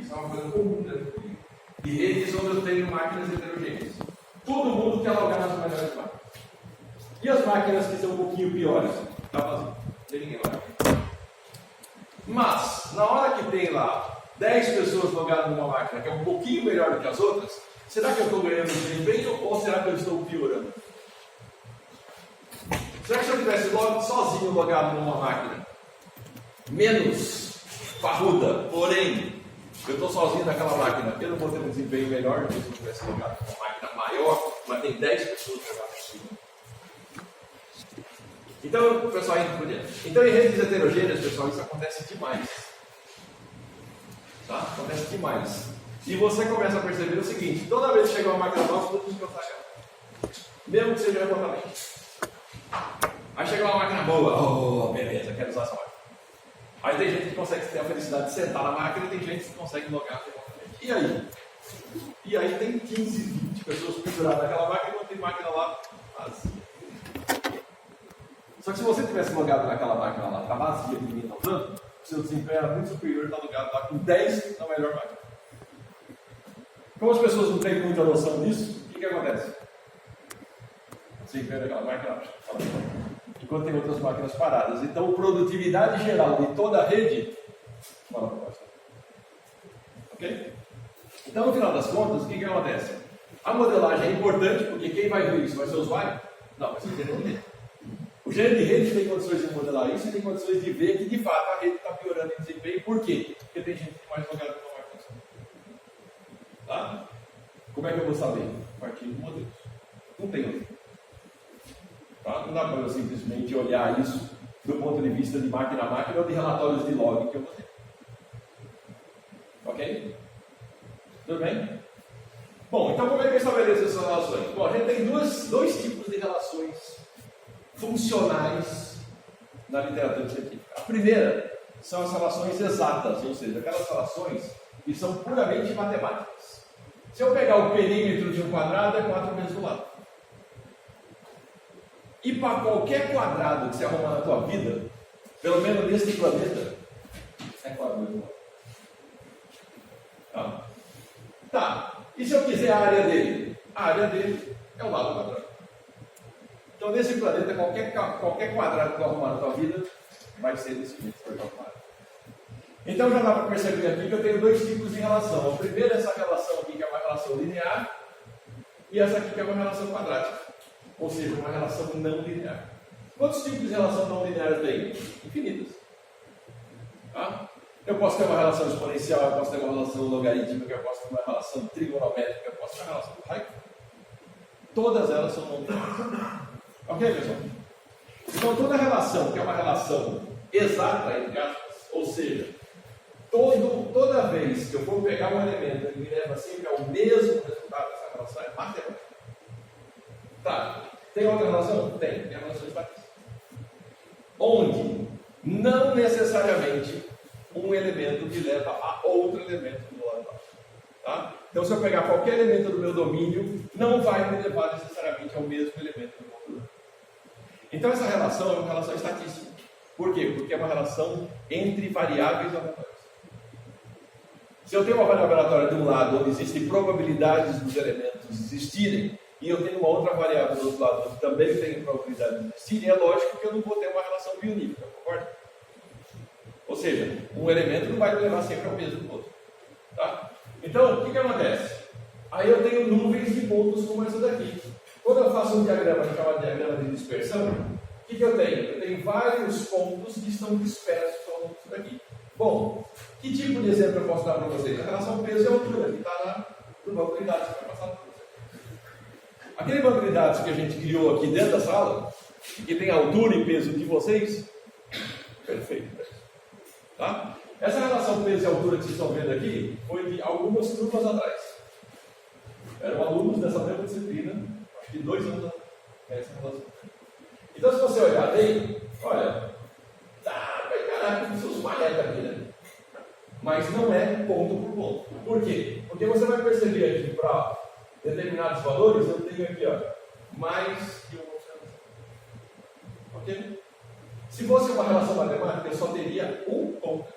Isso é uma coisa comum dentro do comigo. E redes onde eu tenho máquinas heterogêneas. Todo mundo quer logar nas melhores máquinas. E as máquinas que são um pouquinho piores? Está vazio. Não tem ninguém lá. Mas, na hora que tem lá 10 pessoas logadas numa máquina que é um pouquinho melhor do que as outras, será que eu estou ganhando desempenho ou será que eu estou piorando? Será que se eu estivesse sozinho logado numa máquina menos parruda, porém, eu estou sozinho naquela máquina, eu não vou ter um desempenho melhor do que se eu estivesse logado numa máquina maior, mas tem 10 pessoas logadas por cima? Então, pessoal, então em redes heterogêneas, pessoal, isso acontece demais. Tá? Acontece demais. E você começa a perceber o seguinte: toda vez que chega uma máquina nova, todo mundo quer ela. Mesmo que seja remotamente. Aí chega uma máquina boa, oh, beleza, quero usar essa máquina. Aí tem gente que consegue ter a felicidade de sentar na máquina e tem gente que consegue logar remotamente. E aí? E aí tem 15, 20 pessoas penduradas naquela máquina e não tem máquina lá vazia. Só que se você tivesse logado naquela máquina lá, está vazia e ninguém está usando, o seu desempenho era muito superior estar logado lá com 10 na melhor máquina. Como as pessoas não têm muita noção disso, o que acontece? O desempenho daquela máquina enquanto tem outras máquinas paradas. Então, a produtividade geral de toda a rede fala para baixo. Ok? Então, no final das contas, o que acontece? A modelagem é importante porque quem vai ver isso vai ser o usuário? Não, vai ser o gerente de rede. O gerente de rede tem condições de modelar isso e tem condições de ver que, de fato, a rede está piorando em desempenho. Por quê? Porque tem gente mais logada que não vai funcionar. Tá? Como é que eu vou saber? Partindo de modelos. Não tem outro. Tá? Não dá para eu simplesmente olhar isso do ponto de vista de máquina a máquina ou de relatórios de log que eu vou ter. Ok? Tudo bem? Bom, então como é que eu estabeleço essas relações? Bom, a gente tem dois tipos de relações funcionais na literatura científica. A primeira são as relações exatas, ou seja, aquelas relações que são puramente matemáticas. Se eu pegar o perímetro de um quadrado, é 4 vezes do lado. E para qualquer quadrado que você arrumar na tua vida, pelo menos nesse planeta, é 4 vezes do lado. Tá. E se eu quiser a área dele? A área dele é o lado quadrado. Então, nesse planeta, qualquer quadrado que eu arrumar na tua vida, vai ser desse jeito. Então, já dá para perceber aqui que eu tenho dois tipos de relação. A primeira é essa relação aqui, que é uma relação linear, e essa aqui, que é uma relação quadrática. Ou seja, uma relação não linear. Quantos tipos de relação não linear eu tenho? Infinitas. Tá? Eu posso ter uma relação exponencial, eu posso ter uma relação logarítmica, eu posso ter uma relação trigonométrica, eu posso ter uma relação raica. Todas elas são não lineares. Ok, pessoal? Então, toda relação que é uma relação exata, entre aspas, ou seja, toda vez que eu for pegar um elemento, ele me leva sempre ao mesmo resultado dessa relação, é matemática. Tá. Tem outra relação? Tem. Tem a relação estatística. Onde não necessariamente um elemento me leva a outro elemento do lado de baixo. Tá? Então, se eu pegar qualquer elemento do meu domínio, não vai me levar necessariamente ao mesmo elemento do outro domínio. Então, essa relação é uma relação estatística. Por quê? Porque é uma relação entre variáveis aleatórias. Se eu tenho uma variável aleatória de um lado, onde existem probabilidades dos elementos existirem, e eu tenho uma outra variável do outro lado, que também tem probabilidade de existirem, é lógico que eu não vou ter uma relação bionímica, concorda? Ou seja, um elemento não vai me levar sempre ao mesmo do outro. Tá? Então, o que acontece? Aí eu tenho nuvens de pontos como essa daqui. Quando eu faço um diagrama que chama de diagrama de dispersão, o que eu tenho? Eu tenho vários pontos que estão dispersos ao longo disso daqui. Bom, que tipo de exemplo eu posso dar para vocês? A relação peso e altura, que está no banco de dados que vai passar para vocês. Aquele banco de dados que a gente criou aqui dentro da sala, que tem a altura e peso de vocês, perfeito. Tá? Essa relação peso e altura que vocês estão vendo aqui foi de algumas turmas atrás. Eram alunos dessa mesma disciplina, acho que 2 anos atrás. Essa relação. Então, se você olhar bem, olha, caraca, como se fosse uma reta aqui, né? Mas não é ponto por ponto. Por quê? Porque você vai perceber aqui para determinados valores, eu tenho aqui, ó, mais que uma observação. Ok? Se fosse uma relação matemática, eu só teria um ponto.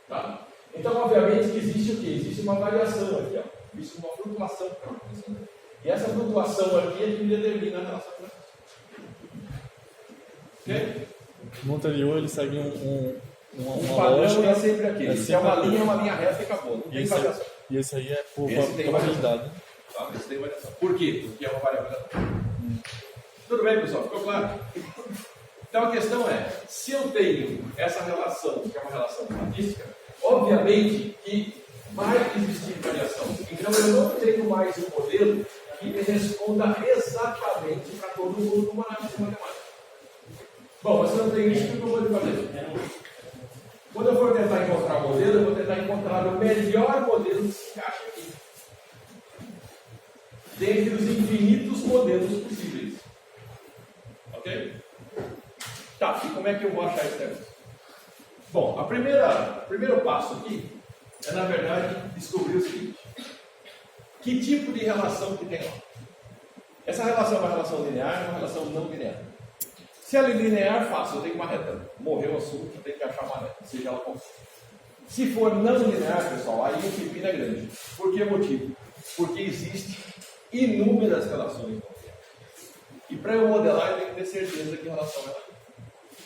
Tá? Então, obviamente, que existe o quê? Existe uma variação aqui, ó. Existe uma flutuação que está acontecendo. E essa flutuação aqui é que determina a relação estatística. Ok? No anterior ele segue O uma padrão lógica. é sempre aquele. Se é uma sempre linha, é uma linha reta e acabou. Não tem variação. E esse aí é por Esse tem probabilidade. Tá? Esse tem variação. Por quê? Porque é uma variável. Tudo bem, pessoal? Ficou claro? Então a questão é, se eu tenho essa relação, que é uma relação estatística, obviamente que vai existir variação. Então eu não tenho mais um modelo que me responda exatamente para todo mundo numa análise matemática. Bom, mas se eu não tenho isso, o que eu vou fazer? Quando eu for tentar encontrar um modelo, eu vou tentar encontrar o melhor modelo que se encaixa aqui. Dentre os infinitos modelos possíveis. Ok? Tá, e como é que eu vou achar esse negócio? Bom, o primeiro passo aqui é, na verdade, descobrir o seguinte. Que tipo de relação que tem lá? Essa relação é uma relação linear ou uma relação não linear? Se ela é linear, fácil, eu tenho uma reta. Morreu o assunto, eu tenho que achar uma reta, seja ela qual for. Se for não linear, pessoal, aí o pepino é grande. Por que motivo? Porque existem inúmeras relações não lineares. E para eu modelar, eu tenho que ter certeza que relação é ela.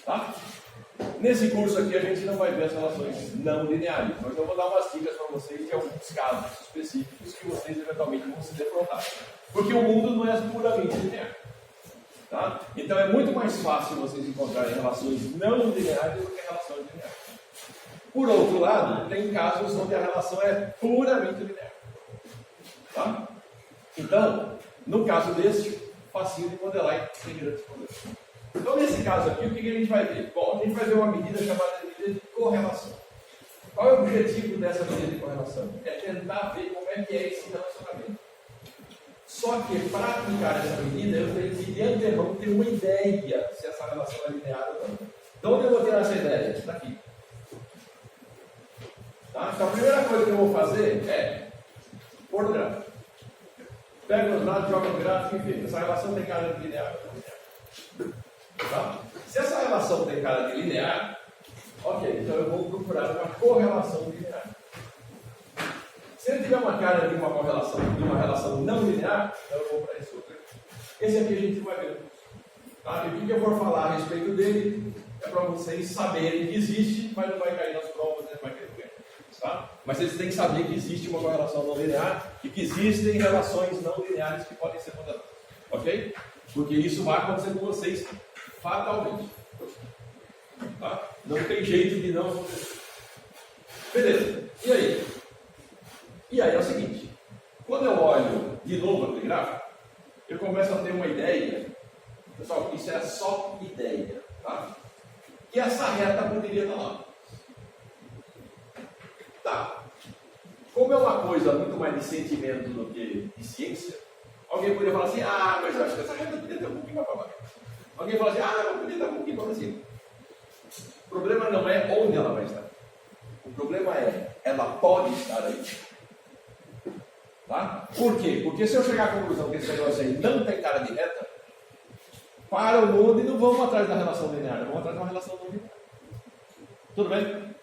Tá? Nesse curso aqui, a gente não vai ver as relações não lineares, mas eu vou dar umas dicas para vocês de alguns casos específicos que vocês eventualmente vão se defrontar. Porque o mundo não é puramente linear. Tá? Então é muito mais fácil vocês encontrarem relações não lineares do que relações lineares. Por outro lado, tem casos onde a relação é puramente linear. Tá? Então, no caso desse, facinho de modelar e sem grandes problemas. Então, nesse caso aqui, o que a gente vai ver? Bom, a gente vai ver uma medida chamada de medida de correlação. Qual é o objetivo dessa medida de correlação? É tentar ver como é que é esse relacionamento. Só que, para aplicar essa medida, eu tenho que, de antemão, ter uma ideia se essa relação é linear ou não. De onde eu vou tirar essa ideia? Daqui. Tá? Então, a primeira coisa que eu vou fazer é pôr no gráfico. Pega os dados, joga no gráfico e vê. Essa relação tem cara de linear ou não linear. Tá? Se essa relação tem cara de linear, ok, então eu vou procurar uma correlação linear. Se ele tiver uma cara de uma correlação, de uma relação não linear, então eu vou para esse outro aqui. Esse aqui a gente vai ver. Tá? E o que eu for falar a respeito dele é para vocês saberem que existe, mas não vai cair nas provas, não vai cair no ganho. Tá? Mas vocês têm que saber que existe uma correlação não linear e que existem relações não lineares que podem ser modeladas. Ok? Porque isso vai acontecer com vocês fatalmente. Tá? Não tem jeito de não acontecer. Beleza. E aí? E aí é o seguinte. Quando eu olho de novo aquele gráfico, eu começo a ter uma ideia. Pessoal, isso é só ideia. Tá? Que essa reta poderia estar lá. Tá. Como é uma coisa muito mais de sentimento do que de ciência, alguém poderia falar assim, mas eu acho que essa reta podia ter um pouquinho mais para baixo. Alguém fala assim, eu podia estar um pouquinho para cima. O problema não é onde ela vai estar. O problema é, ela pode estar aí. Tá? Por quê? Porque se eu chegar à conclusão que esse negócio aí não tem cara de reta, para o mundo e não vamos atrás da relação linear, vamos atrás de uma relação não linear. Tudo bem?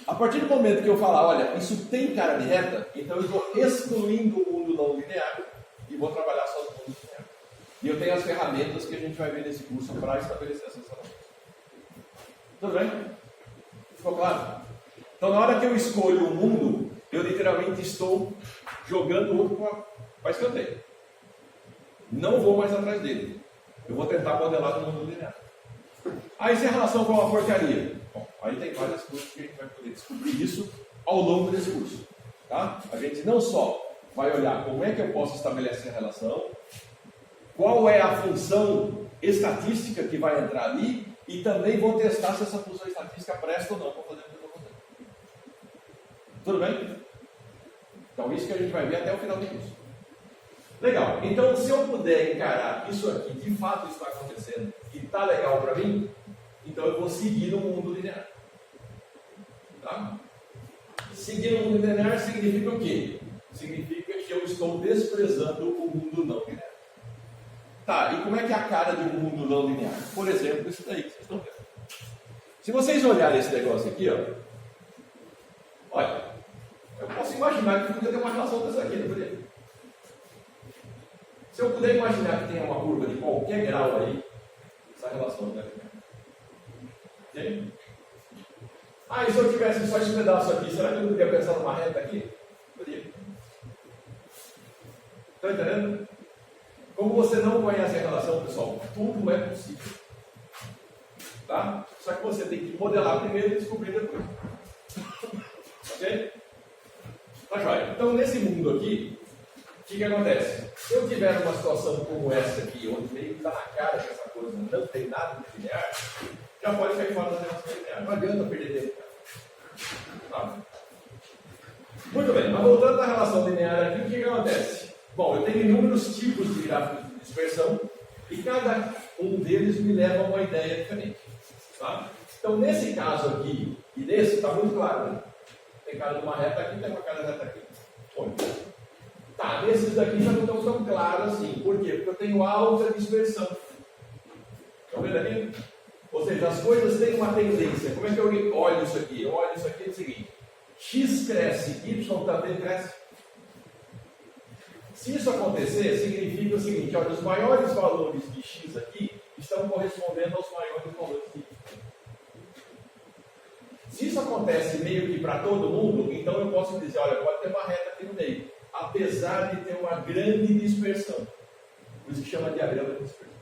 A partir do momento que eu falar, olha, isso tem cara de reta, então eu estou excluindo o mundo não linear e vou trabalhar só no mundo linear. E eu tenho as ferramentas que a gente vai ver nesse curso para estabelecer essas relações. Tudo bem? Ficou claro? Então, na hora que eu escolho o mundo, eu literalmente estou jogando o outro para escanteio. Não vou mais atrás dele. Eu vou tentar modelar no mundo linear. Aí, se a relação for uma porcaria, bom, aí tem várias coisas que a gente vai poder descobrir isso ao longo desse curso. Tá? A gente não só vai olhar como é que eu posso estabelecer a relação, qual é a função estatística que vai entrar ali, e também vou testar se essa função estatística presta ou não para fazer o que eu estou fazendo. Tudo bem? Então, isso que a gente vai ver até o final do curso. Legal. Então, se eu puder encarar que isso aqui de fato está acontecendo e está legal para mim, então eu vou seguir no mundo linear. Tá? Seguir no mundo linear significa o quê? Significa que eu estou desprezando o mundo não linear. Tá, e como é que é a cara de um mundo não linear? Por exemplo, isso daí que vocês estão vendo. Se vocês olharem esse negócio aqui, ó, imaginar que podia ter uma relação dessa aqui, não podia? Se eu puder imaginar que tem uma curva de qualquer grau aí, essa relação não deve ter. Ok? Ah, e se eu tivesse só esse pedaço aqui, será que eu não podia pensar numa reta aqui? Podia. Está entendendo? Como você não conhece a relação, pessoal, tudo é possível. Tá? Só que você tem que modelar primeiro e descobrir depois. Ok? Tá joia. Então, nesse mundo aqui, o que acontece? Se eu tiver uma situação como essa aqui, onde meio que está na cara que essa coisa não tem nada de linear, já pode cair fora da relação linear. Não adianta perder tempo. Tá? Muito bem, mas voltando à relação linear aqui, o que acontece? Bom, eu tenho inúmeros tipos de gráficos de dispersão e cada um deles me leva a uma ideia diferente. Tá? Então, nesse caso aqui e nesse, está muito claro, né? Tem cara de uma reta aqui, tem uma cara de reta aqui. Bom, tá, nesses daqui já não estão tão claros assim. Por quê? Porque eu tenho alta dispersão. Estão vendo aqui? Ou seja, as coisas têm uma tendência. Como é que eu olho isso aqui? Eu olho isso aqui é o seguinte: x cresce, y também cresce. Se isso acontecer, significa o seguinte: olha, os maiores valores de x aqui estão correspondendo aos maiores valores de y. Se isso acontece meio que para todo mundo, então eu posso dizer, olha, pode ter uma reta aqui no meio, apesar de ter uma grande dispersão. Por isso que chama diagrama de dispersão.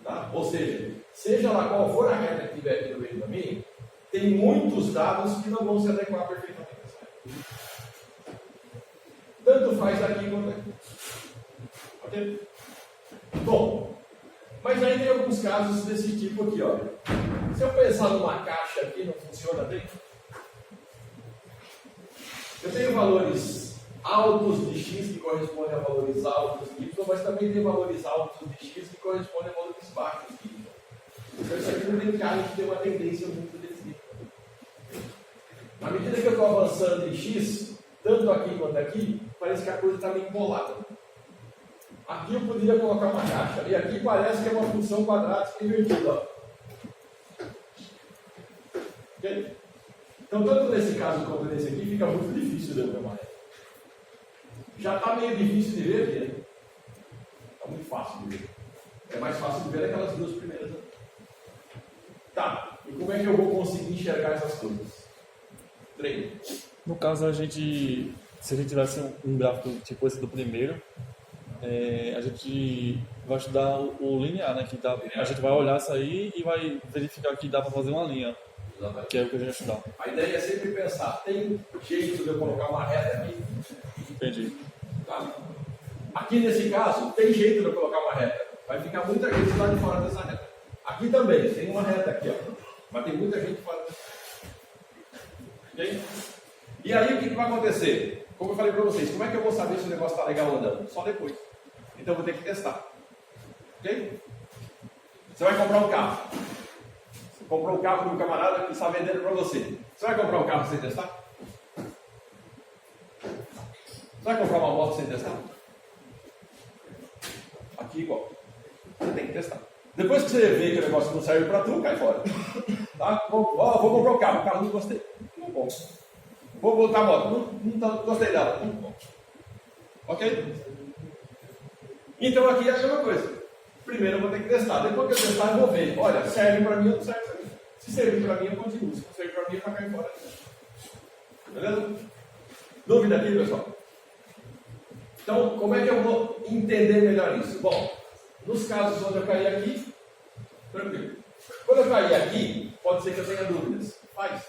Tá? Ou seja lá qual for a reta que tiver aqui no meio do caminho, tem muitos dados que não vão se adequar perfeitamente a essa reta. Tanto faz aqui quanto aqui. Ok? Bom, mas aí tem alguns casos desse tipo aqui, olha. Se eu pensar numa caixa aqui, não funciona bem. Eu tenho valores altos de x que correspondem a valores altos de y, mas também tem valores altos de x que correspondem a valores baixos de y. Então isso aqui não tem cara de ter uma tendência muito definida. À medida que eu estou avançando em x, tanto aqui quanto aqui, parece que a coisa está meio embolada. Aqui eu poderia colocar uma caixa, e aqui parece que é uma função quadrática invertida. Ó. Okay? Então, tanto nesse caso quanto nesse aqui, fica muito difícil de eu ver uma reta. Já está meio difícil de ver aqui, né? Está muito fácil de ver. É mais fácil de ver aquelas duas primeiras. Né? Tá, e como é que eu vou conseguir enxergar essas coisas? Treino. No caso, se a gente tivesse um gráfico tipo esse do primeiro, a gente vai estudar o linear, né? Que dá, a gente vai olhar isso aí e vai verificar que dá para fazer uma linha. Exatamente. Que é o que a gente vai estudar. A ideia é sempre pensar, tem jeito de eu colocar uma reta aqui? Entendi. Tá? Aqui nesse caso, tem jeito de eu colocar uma reta. Vai ficar muita gente lá de fora dessa reta. Aqui também, tem uma reta aqui, ó. Mas tem muita gente fora dessa reta. Ok? E aí o que vai acontecer? Como eu falei para vocês, como é que eu vou saber se o negócio está legal ou não? Só depois. Então eu vou ter que testar. Ok? Você vai comprar um carro. Você comprou um carro de um camarada que está vendendo para você. Você vai comprar um carro sem testar? Você vai comprar uma moto sem testar? Aqui igual. Você tem que testar. Depois que você vê que o negócio não serve para tu, cai fora. Tá? Vou comprar um carro. O carro não gostei. Não compro. Vou botar a moto. Não gostei dela. Não compro. Ok? Então aqui é a mesma coisa. Primeiro eu vou ter que testar. Depois que eu testar, eu vou ver. Olha, serve para mim ou não serve para mim. Se servir para mim, eu continuo. Se não servir para mim, eu vou cair fora. Beleza? Dúvida aqui, pessoal? Então, como é que eu vou entender melhor isso? Bom, nos casos onde eu cair aqui, tranquilo. Quando eu cair aqui, pode ser que eu tenha dúvidas. Faz.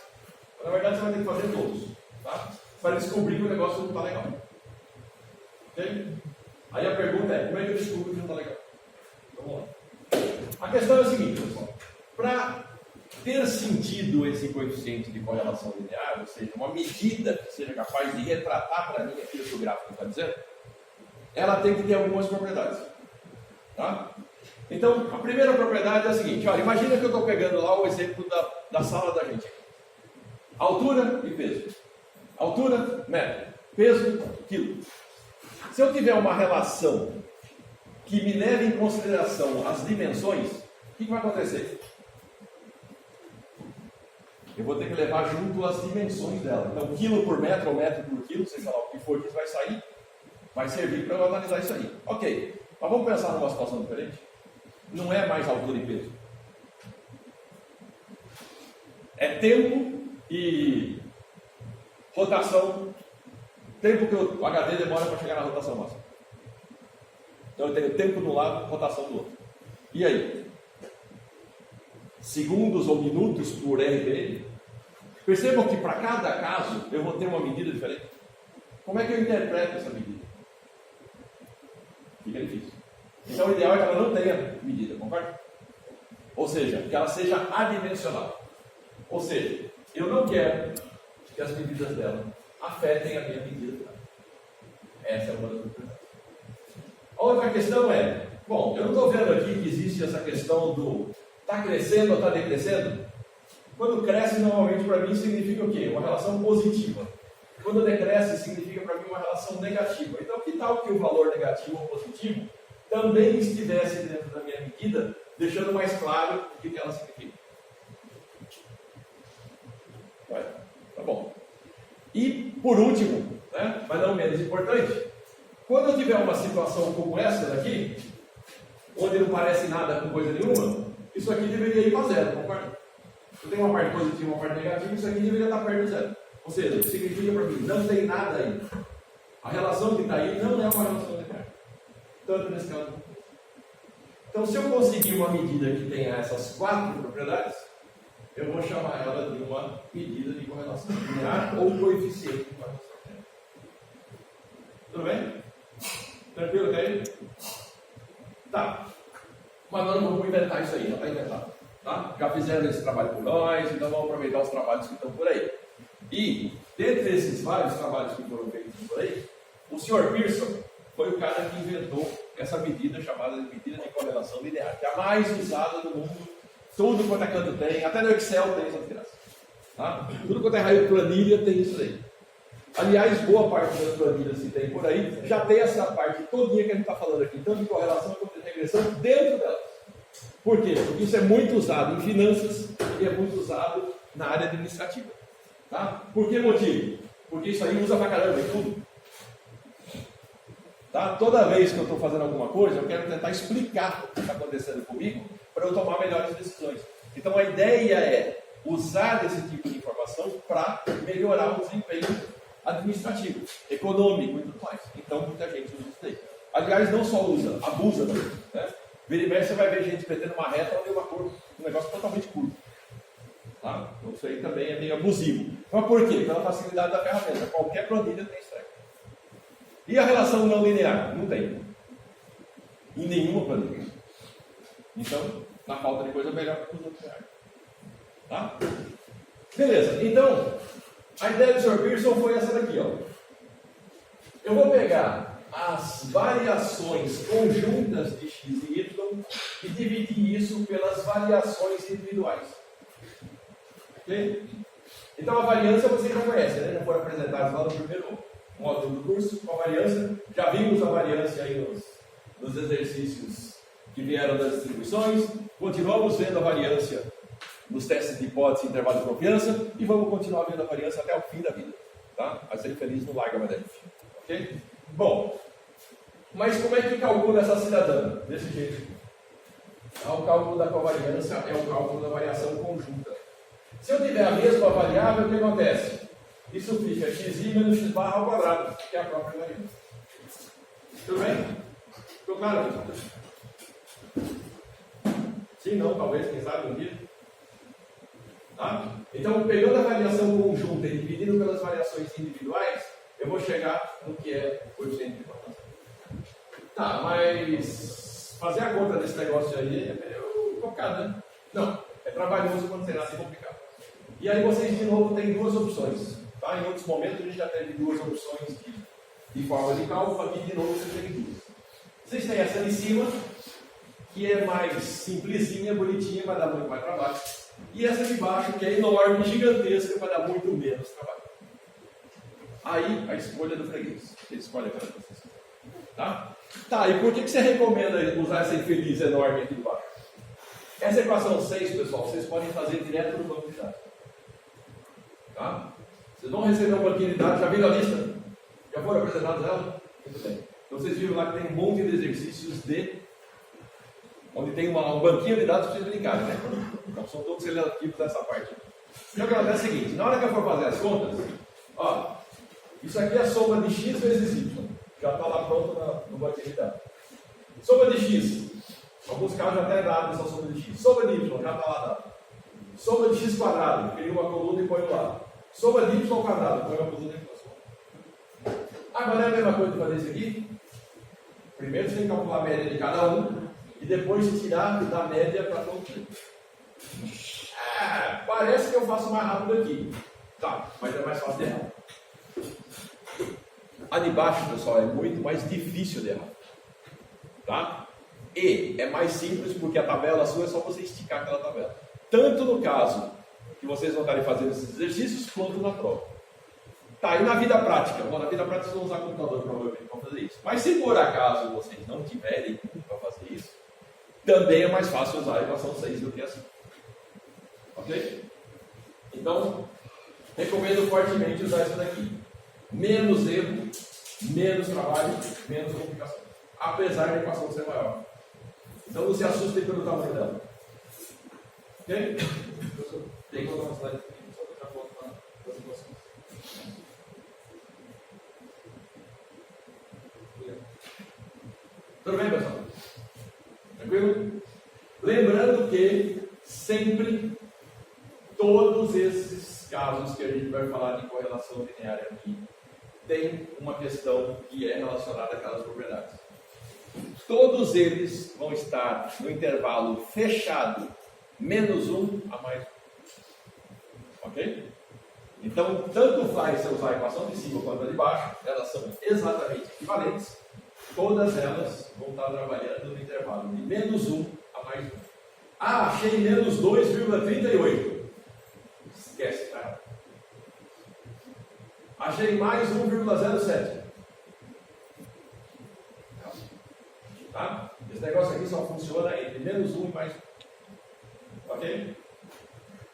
Na verdade, você vai ter que fazer todos. Tá? Para descobrir que o negócio não está legal. Ok? Aí a pergunta é, como é que eu descubro que não está legal? Vamos lá. A questão é a seguinte, pessoal. Para ter sentido esse coeficiente de correlação linear, ou seja, uma medida que seja capaz de retratar para mim aquilo que o gráfico está dizendo, ela tem que ter algumas propriedades. Tá? Então, a primeira propriedade é a seguinte, olha, imagina que eu estou pegando lá o exemplo da sala da gente. Altura e peso. Altura, metro. Peso, quilo. Se eu tiver uma relação que me leve em consideração as dimensões, o que vai acontecer? eu vou ter que levar junto as dimensões dela. Então, quilo por metro ou metro por quilo, seja lá o que for que isso vai sair, vai servir para eu analisar isso aí. Ok, mas vamos pensar numa situação diferente? Não é mais altura e peso. É tempo e rotação. Tempo que o HD demora para chegar na rotação máxima. Então eu tenho tempo de um lado, rotação do outro. E aí? Segundos ou minutos por RPM? Percebam que para cada caso eu vou ter uma medida diferente. Como é que eu interpreto essa medida? Fica difícil. Então o ideal é que ela não tenha medida, concorda? Ou seja, que ela seja adimensional. Ou seja, eu não quero que as medidas dela afetem a minha medida final. Essa é uma das propriedades. A outra questão é, bom, eu não estou vendo aqui que existe essa questão do está crescendo ou está decrescendo. Quando cresce, normalmente para mim significa o quê? Uma relação positiva. Quando decresce, significa para mim uma relação negativa. Então, que tal que o valor negativo ou positivo também estivesse dentro da minha medida, deixando mais claro o que ela significa? Tá bom. E, por último, né, mas não menos importante, quando eu tiver uma situação como essa daqui, onde não parece nada com coisa nenhuma, isso aqui deveria ir para zero, concorda? Eu tenho uma parte positiva e uma parte negativa, isso aqui deveria estar perto de zero. Ou seja, significa para mim, não tem nada aí. A relação que está aí não é uma relação linear. Tanto nesse caso. Então, se eu conseguir uma medida que tenha essas 4 propriedades, eu vou chamar ela de uma medida de correlação linear ou coeficiente de correlação linear. Tudo bem? Tranquilo até aí? Tá. Mas nós não vamos inventar isso aí, já está inventado. Tá? Já fizeram esse trabalho por nós, então vamos aproveitar os trabalhos que estão por aí. E, dentre esses vários trabalhos que foram feitos por aí, o Sr. Pearson foi o cara que inventou essa medida chamada de medida de correlação linear, que é a mais usada no mundo. Tudo quanto é canto tem, até no Excel tem essa desgraça. Tá? Tudo quanto é raio de planilha tem isso aí. Aliás, boa parte das planilhas que tem por aí já tem essa parte todinha que a gente está falando aqui, tanto de correlação quanto de regressão, dentro delas. Por quê? Porque isso é muito usado em finanças e é muito usado na área administrativa. Tá? Por que motivo? Porque isso aí usa pra caramba em tudo. Tá? Toda vez que eu estou fazendo alguma coisa, eu quero tentar explicar o que está acontecendo comigo para eu tomar melhores decisões. Então a ideia é usar esse tipo de informação para melhorar o desempenho administrativo, econômico e tudo mais. Então muita gente usa isso daí. Aliás, não só usa, abusa também. Né? Vira e mexe, você vai ver gente metendo uma reta ou uma curva, um negócio totalmente curto. Tá? Então isso aí também é meio abusivo. Mas por quê? Pela facilidade da ferramenta. Qualquer planilha tem isso aí. E a relação não linear? Não tem. Em nenhuma planilha. Então, na falta de coisa melhor que os outros. Tá? Beleza. Então, a ideia do Sr. Pearson foi essa daqui. Ó. Eu vou pegar as variações conjuntas de x e y e dividir isso pelas variações individuais. Ok? Então, a variância vocês já conhecem, né? Já foram apresentados lá no primeiro módulo do curso com a variância. Já vimos a variância aí nos exercícios que vieram das distribuições. Continuamos vendo a variância nos testes de hipótese e intervalo de confiança e vamos continuar vendo a variância até o fim da vida. Tá? A ser feliz não larga mais da gente. Ok? Bom, mas como é que calcula essa cidadã? Desse jeito. O cálculo da covariância é o cálculo da variação conjunta. Se eu tiver a mesma variável, o que acontece? Isso fica xi menos x barra ao quadrado, que é a própria variância. Tudo bem? Ficou claro? Sim, não, talvez, quem sabe um dia. Tá? Então, pegando a variação conjunta e dividindo pelas variações individuais, eu vou chegar no que é o coeficiente de informação. Tá, mas fazer a conta desse negócio aí é meio complicado, né? Não, é trabalhoso quando será assim complicado. E aí vocês, de novo, têm duas opções. Tá? Em outros momentos, a gente já teve duas opções de forma de cálculo. Aqui, de novo, vocês têm duas. Vocês têm essa de cima, que é mais simplesinha, bonitinha, vai dar muito mais trabalho. E essa de baixo, que é enorme, gigantesca, vai dar muito menos trabalho. Aí, a escolha do freguês. Ele escolhe aquela que vocês quiserem. Tá, e por que você recomenda usar essa infeliz enorme aqui de baixo? Essa equação 6, pessoal, vocês podem fazer direto no banco de dados. Tá? Vocês vão receber um banquinho de dados, já viram a lista? Já foram apresentados ela? Muito bem. Então vocês viram lá que tem um monte de exercícios onde tem um banquinho de dados para vocês brincarem, né? Então são todos relativos a essa parte. Então o que acontece é o seguinte, na hora que eu for fazer as contas, ó, isso aqui é a soma de x vezes y. Já está lá pronto no banquinho de dados. Soma de x. Em alguns casos já até dado essa soma de x. Soma de y, já está lá dado. Soma de x quadrado, cria uma coluna e põe lá. Soma de y quadrado, põe uma coluna e põe. Agora é a mesma coisa de fazer isso aqui. Primeiro você tem que calcular a média de cada um e depois tirar da média para todo mundo. Parece que eu faço mais rápido aqui. Tá, mas é mais fácil de errar. A de baixo, pessoal, é muito mais difícil de errar. Tá? E é mais simples porque a tabela sua é só você esticar aquela tabela. Tanto no caso que vocês vão estarem fazendo esses exercícios, quanto na prova. Tá, e na vida prática? Bom, na vida prática vocês vão usar computador provavelmente para fazer isso. Mas se por acaso vocês não tiverem para fazer isso, também é mais fácil usar a equação 6 do que assim. Ok? Então, recomendo fortemente usar isso daqui. Menos erro, menos trabalho, menos complicação. Apesar da equação ser maior. Então não se assustem pelo tamanho dela. Ok? Tem que botar uma slide aqui, só para foto das equações. Tudo bem, pessoal? Tranquilo? Lembrando que sempre todos esses casos que a gente vai falar de correlação linear aqui tem uma questão que é relacionada àquelas propriedades. Todos eles vão estar no intervalo fechado, menos 1 a mais 1. Ok? Então, tanto faz se usar a equação de cima quanto a de baixo, elas são exatamente equivalentes. Todas elas vão estar trabalhando no intervalo de menos 1 a mais 1. Ah, achei menos 2,38. Esquece, tá? Achei mais 1,07. Tá? Esse negócio aqui só funciona entre menos 1 e mais 1. Ok?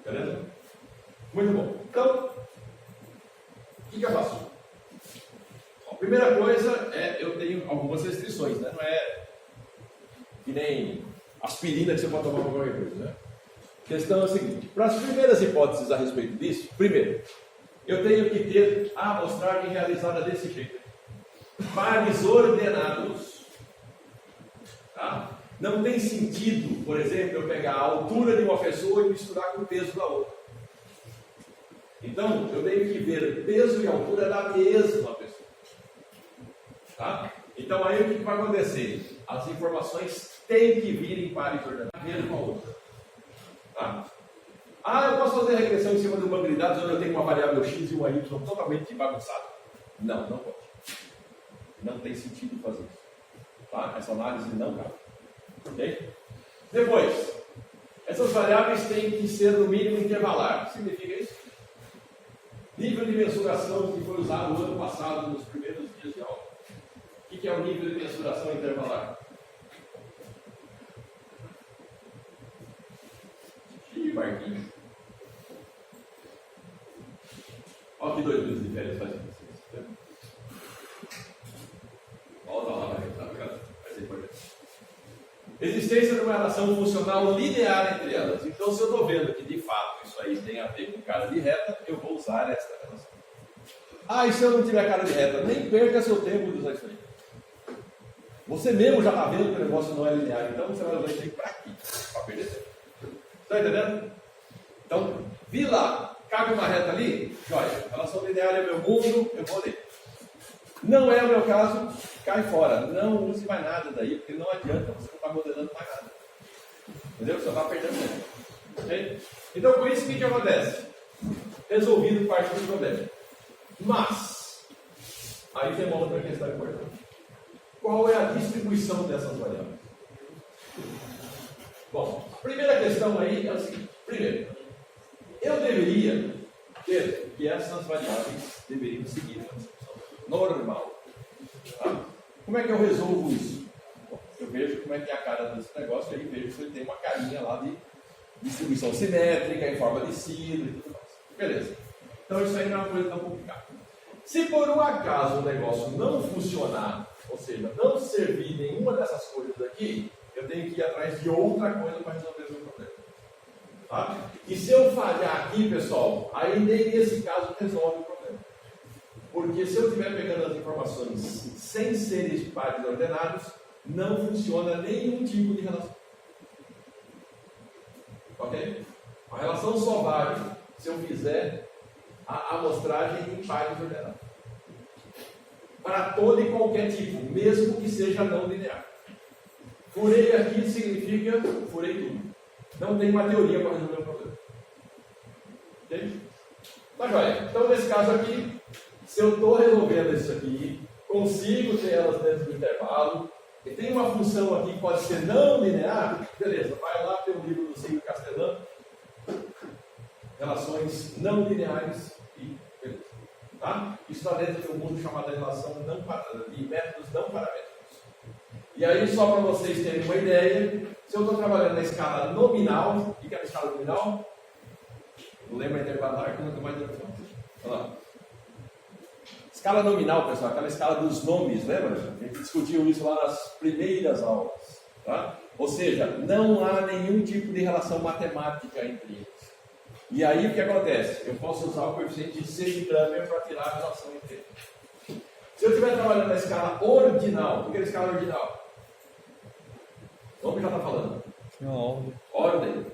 Beleza? Muito bom. Então, o que eu faço? Bom, a primeira coisa é, eu tenho algumas restrições, né? Não é que nem aspirina que você pode tomar para qualquer coisa, né? A questão é a seguinte, para as primeiras hipóteses a respeito disso, primeiro, eu tenho que ter a amostragem realizada desse jeito. Pares ordenados. Tá? Não tem sentido, por exemplo, eu pegar a altura de uma pessoa e misturar com o peso da outra. Então, eu tenho que ver peso e altura da mesma pessoa. Tá? Então, aí o que vai acontecer? As informações têm que vir em pares ordenados, uma com a outra. Tá? Ah, eu posso fazer regressão em cima de um banco de dados onde eu tenho uma variável x e uma y totalmente bagunçada? Não, não pode. Não tem sentido fazer isso. Tá? Essa análise não cabe. Ok? Depois, essas variáveis têm que ser no mínimo intervalar. O que significa isso? Nível de mensuração que foi usado no ano passado, nos primeiros dias de aula. O que é o nível de mensuração intervalar? Ih, Marquinhos. Olha que 2 meses de férias faz com vocês. Volta lá, vai ser importante. Existência de uma relação funcional linear entre elas. Então, se eu estou vendo que de fato isso aí tem a ver com cara de reta, eu vou usar esta relação. Ah, e se eu não tiver cara de reta? Nem perca seu tempo de usar isso aí. Você mesmo já está vendo que o negócio não é linear, então você vai usar isso aí para aqui, para perder tempo. Está entendendo? Então, vi lá, cabe uma reta ali? Joia, relação linear é meu mundo, eu vou ler. Não é o meu caso, cai fora. Não use mais nada daí, porque não adianta, você não está modelando mais nada. Entendeu? Você está perdendo tempo. Okay? Então, com isso, o que acontece? Resolvido parte do problema. Mas, aí tem uma outra questão importante. Qual é a distribuição dessas variáveis? Bom, a primeira questão aí é o seguinte. Primeiro, eu deveria ter que essas variáveis deveriam seguir uma distribuição normal. Tá? Como é que eu resolvo isso? Bom, eu vejo como é que é a cara desse negócio e aí vejo que ele tem uma carinha lá de distribuição simétrica, em forma de sino e tudo mais. Beleza. Então isso aí não é uma coisa tão complicada. Se por um acaso o negócio não funcionar, ou seja, não servir nenhuma dessas coisas aqui, eu tenho que ir atrás de outra coisa para resolver o meu problema. Tá? E se eu falhar aqui, pessoal, aí nem nesse caso resolve o problema. Porque se eu estiver pegando as informações sem serem pares ordenados, não funciona nenhum tipo de relação. Ok? A relação só vale se eu fizer a amostragem em pares ordenados. Para todo e qualquer tipo, mesmo que seja não linear. Furei aqui significa furei tudo. Não tem uma teoria para resolver o problema. Ok? Tá joia. Então, nesse caso aqui, se eu estou resolvendo isso aqui, consigo ter elas dentro do intervalo, e tem uma função aqui que pode ser não linear, beleza, vai lá ter um livro do Silvio Castellano, relações não lineares e beleza. Tá? Isso está dentro de um mundo chamado de relação de métodos não paramétricos. E aí, só para vocês terem uma ideia, se eu estou trabalhando na escala nominal, o que é a escala nominal? Não lembra intervalar, que não tem mais noção. Olha lá. Escala nominal, pessoal, aquela escala dos nomes, lembra? A gente discutiu isso lá nas primeiras aulas. Tá? Ou seja, não há nenhum tipo de relação matemática entre eles. E aí o que acontece? Eu posso usar o coeficiente de Cesigramer para tirar a relação entre eles. Se eu estiver trabalhando na escala ordinal, o que é a escala ordinal? O nome já está falando. Ordem. Ordem.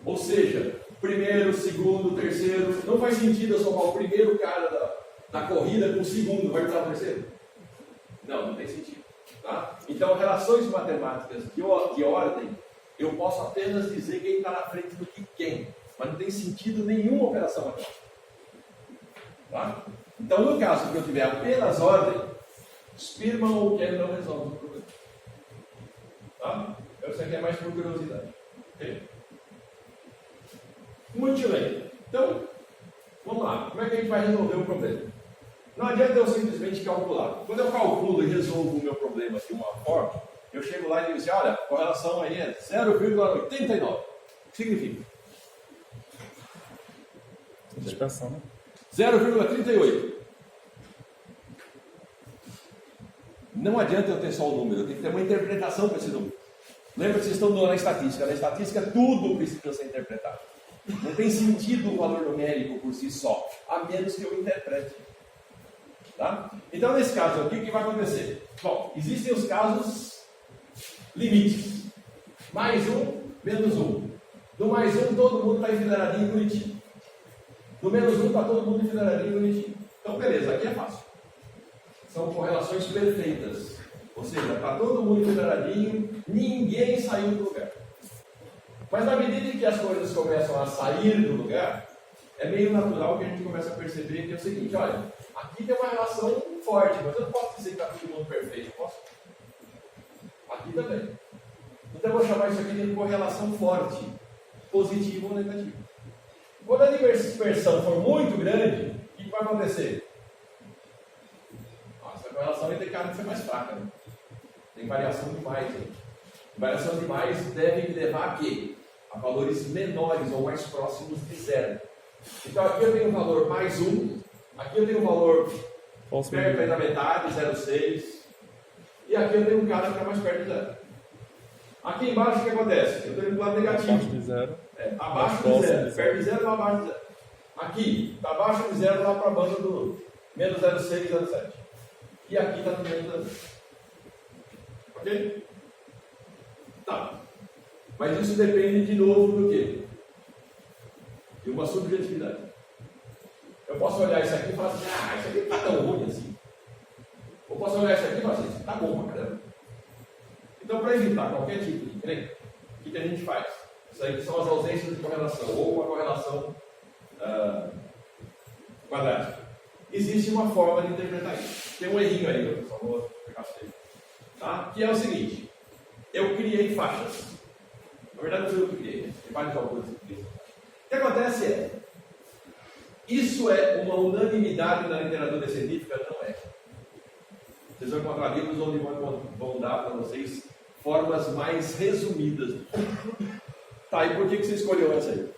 Ou seja, primeiro, segundo, terceiro. Não faz sentido eu somar o primeiro cara da corrida com o segundo, vai virar o terceiro? Não tem sentido. Tá? Então, relações matemáticas de ordem, eu posso apenas dizer quem está na frente do que quem. Mas não tem sentido nenhuma operação matemática. Tá? Então, no caso que eu tiver apenas ordem, Spearman ou Ken não resolve o problema. Tá? Isso aqui é mais por curiosidade. Okay? Muito bem. Então, vamos lá. Como é que a gente vai resolver o problema? Não adianta eu simplesmente calcular. Quando eu calculo e resolvo o meu problema de uma forma, eu chego lá e digo assim, olha, a correlação aí é 0,89. O que significa? Dispersão, né? 0,38. Não adianta eu ter só o número, eu tenho que ter uma interpretação para esse número. Lembra que vocês estão na estatística. Na estatística tudo precisa ser interpretado. Não tem sentido o valor numérico por si só, a menos que eu interprete. Tá? Então, nesse caso aqui, o que vai acontecer? Bom, existem os casos limites. Mais um, menos um. Do mais um, todo mundo está enfileiradinho e bonitinho. Do menos um, está todo mundo enfileiradinho e bonitinho. Então, beleza, aqui é fácil. São correlações perfeitas. Ou seja, está todo mundo enfileiradinho, ninguém saiu do lugar. Mas na medida em que as coisas começam a sair do lugar, é meio natural que a gente começa a perceber que é o seguinte, olha, aqui tem uma relação forte, mas eu não posso dizer que está todo mundo perfeito, posso? Aqui também. Então eu vou chamar isso aqui de correlação forte, positivo ou negativo. Quando a dispersão for muito grande, o que vai acontecer? Essa correlação vai ter cara de ser mais fraca, né? Tem variação demais aí. Variação demais deve me levar a quê? A valores menores ou mais próximos de zero. Então aqui eu tenho um valor mais 1, aqui eu tenho um valor perto da metade, 0,6, e aqui eu tenho um cara que está mais perto de zero. Aqui embaixo o que acontece? Eu tenho um lado negativo. Abaixo de zero. Abaixo de zero. Perto de zero ou abaixo de zero. Aqui, está abaixo de zero lá para a banda do menos 0,6, 0,7. E aqui está no menos 0,6. Ok? Tá. Mas isso depende de novo do quê? De uma subjetividade. Eu posso olhar isso aqui e falar assim, isso aqui não está tão ruim assim. Eu posso olhar isso aqui e falar assim, está bom pra caramba. Então, para evitar qualquer tipo de encrenca, o que a gente faz? Isso aí são as ausências de correlação, ou uma correlação quadrática. Existe uma forma de interpretar isso. Tem um errinho aí, eu só vou explicar para vocês. Tá? Que é o seguinte, eu criei faixas. Na verdade, não fui eu que criei, tem vários autores que criam. O que acontece é, isso é uma unanimidade na literatura científica? Não é. Vocês vão encontrar livros onde vão dar para vocês formas mais resumidas. Tá, e por que você escolheu essa aí?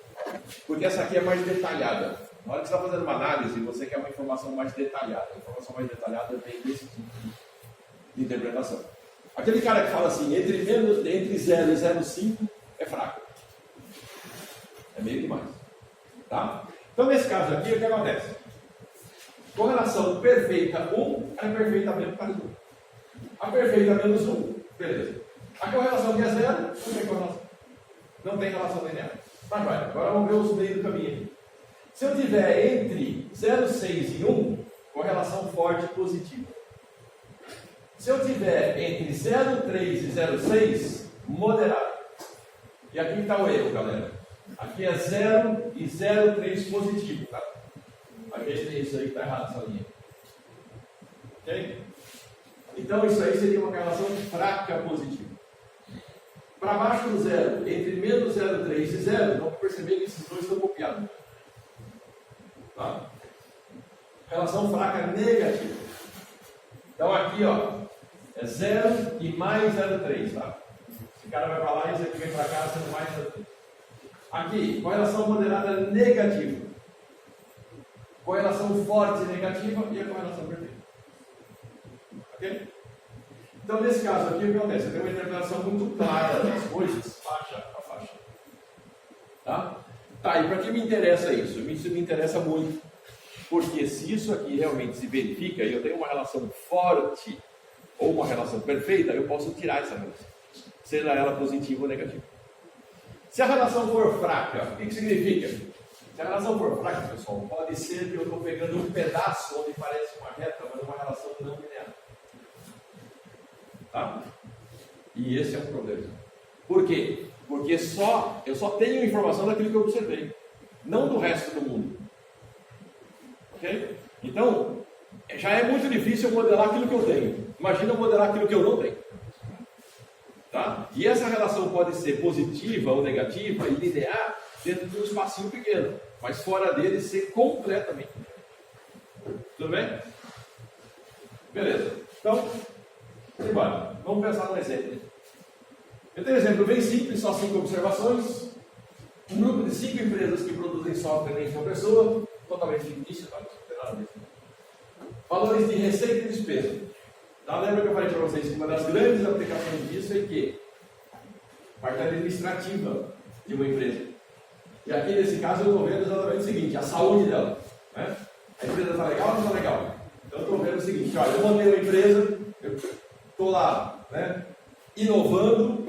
Porque essa aqui é mais detalhada. Na hora que você está fazendo uma análise, você quer uma informação mais detalhada. A informação mais detalhada vem desse tipo de interpretação. Aquele cara que fala assim, entre 0 e 0,5 é fraco. É meio demais. Tá? Então, nesse caso aqui, o que acontece? Correlação perfeita 1 é perfeita menos 1. A perfeita menos 1, beleza. A correlação que é 0, não tem correlação. Não tem relação linear. Mas vai, agora vamos ver os meios do caminho aqui. Se eu tiver entre 0,6 e 1, correlação forte positiva. Se eu tiver entre 0,3 e 0,6, moderado. E aqui está o erro, galera. Aqui é 0 e 0,3 positivo, tá? Aqui tem isso aí que está errado, essa linha. Ok? Então isso aí seria uma correlação fraca positiva. Para baixo do zero, entre menos 0,3 e 0, vamos perceber que esses dois estão copiados. Tá? Relação fraca negativa. Então aqui, ó, é 0 e mais 0,3, tá? Esse cara vai para lá e esse aqui vem para cá sendo mais 0,3. Aqui, correlação moderada negativa. Correlação forte negativa e a correlação perfeita. Ok? Então, nesse caso aqui, o que acontece? Eu tenho uma interpretação muito clara das coisas, faixa a faixa. Tá? Tá, e para que me interessa isso? Isso me interessa muito. Porque se isso aqui realmente se verifica e eu tenho uma relação forte ou uma relação perfeita, eu posso tirar essa relação. Seja ela positiva ou negativa. Se a relação for fraca, o que significa? Se a relação for fraca, pessoal, pode ser que eu estou pegando um pedaço onde parece uma reta, mas uma relação não linear. Tá? E esse é um problema. Por quê? Porque eu só tenho informação daquilo que eu observei, não do resto do mundo. Ok? Então, já é muito difícil eu modelar aquilo que eu tenho. Imagina eu modelar aquilo que eu não tenho. Tá? E essa relação pode ser positiva ou negativa e linear dentro de um espacinho pequeno, mas fora dele ser completamente. Tudo bem? Beleza. Então, embora. Vamos pensar num exemplo. Eu tenho um exemplo bem simples, só 5 observações. Um grupo de 5 empresas que produzem software em sua pessoa, totalmente fictício, tá? Não tem nada disso. Valores de receita e despesa. Tá? Lembra que eu falei para vocês que uma das grandes aplicações disso é que a parte administrativa de uma empresa. E aqui nesse caso eu estou vendo exatamente o seguinte, a saúde dela. Né? A empresa está legal ou não está legal? Então eu estou vendo o seguinte, olha, eu montei uma empresa, eu estou lá, né, inovando,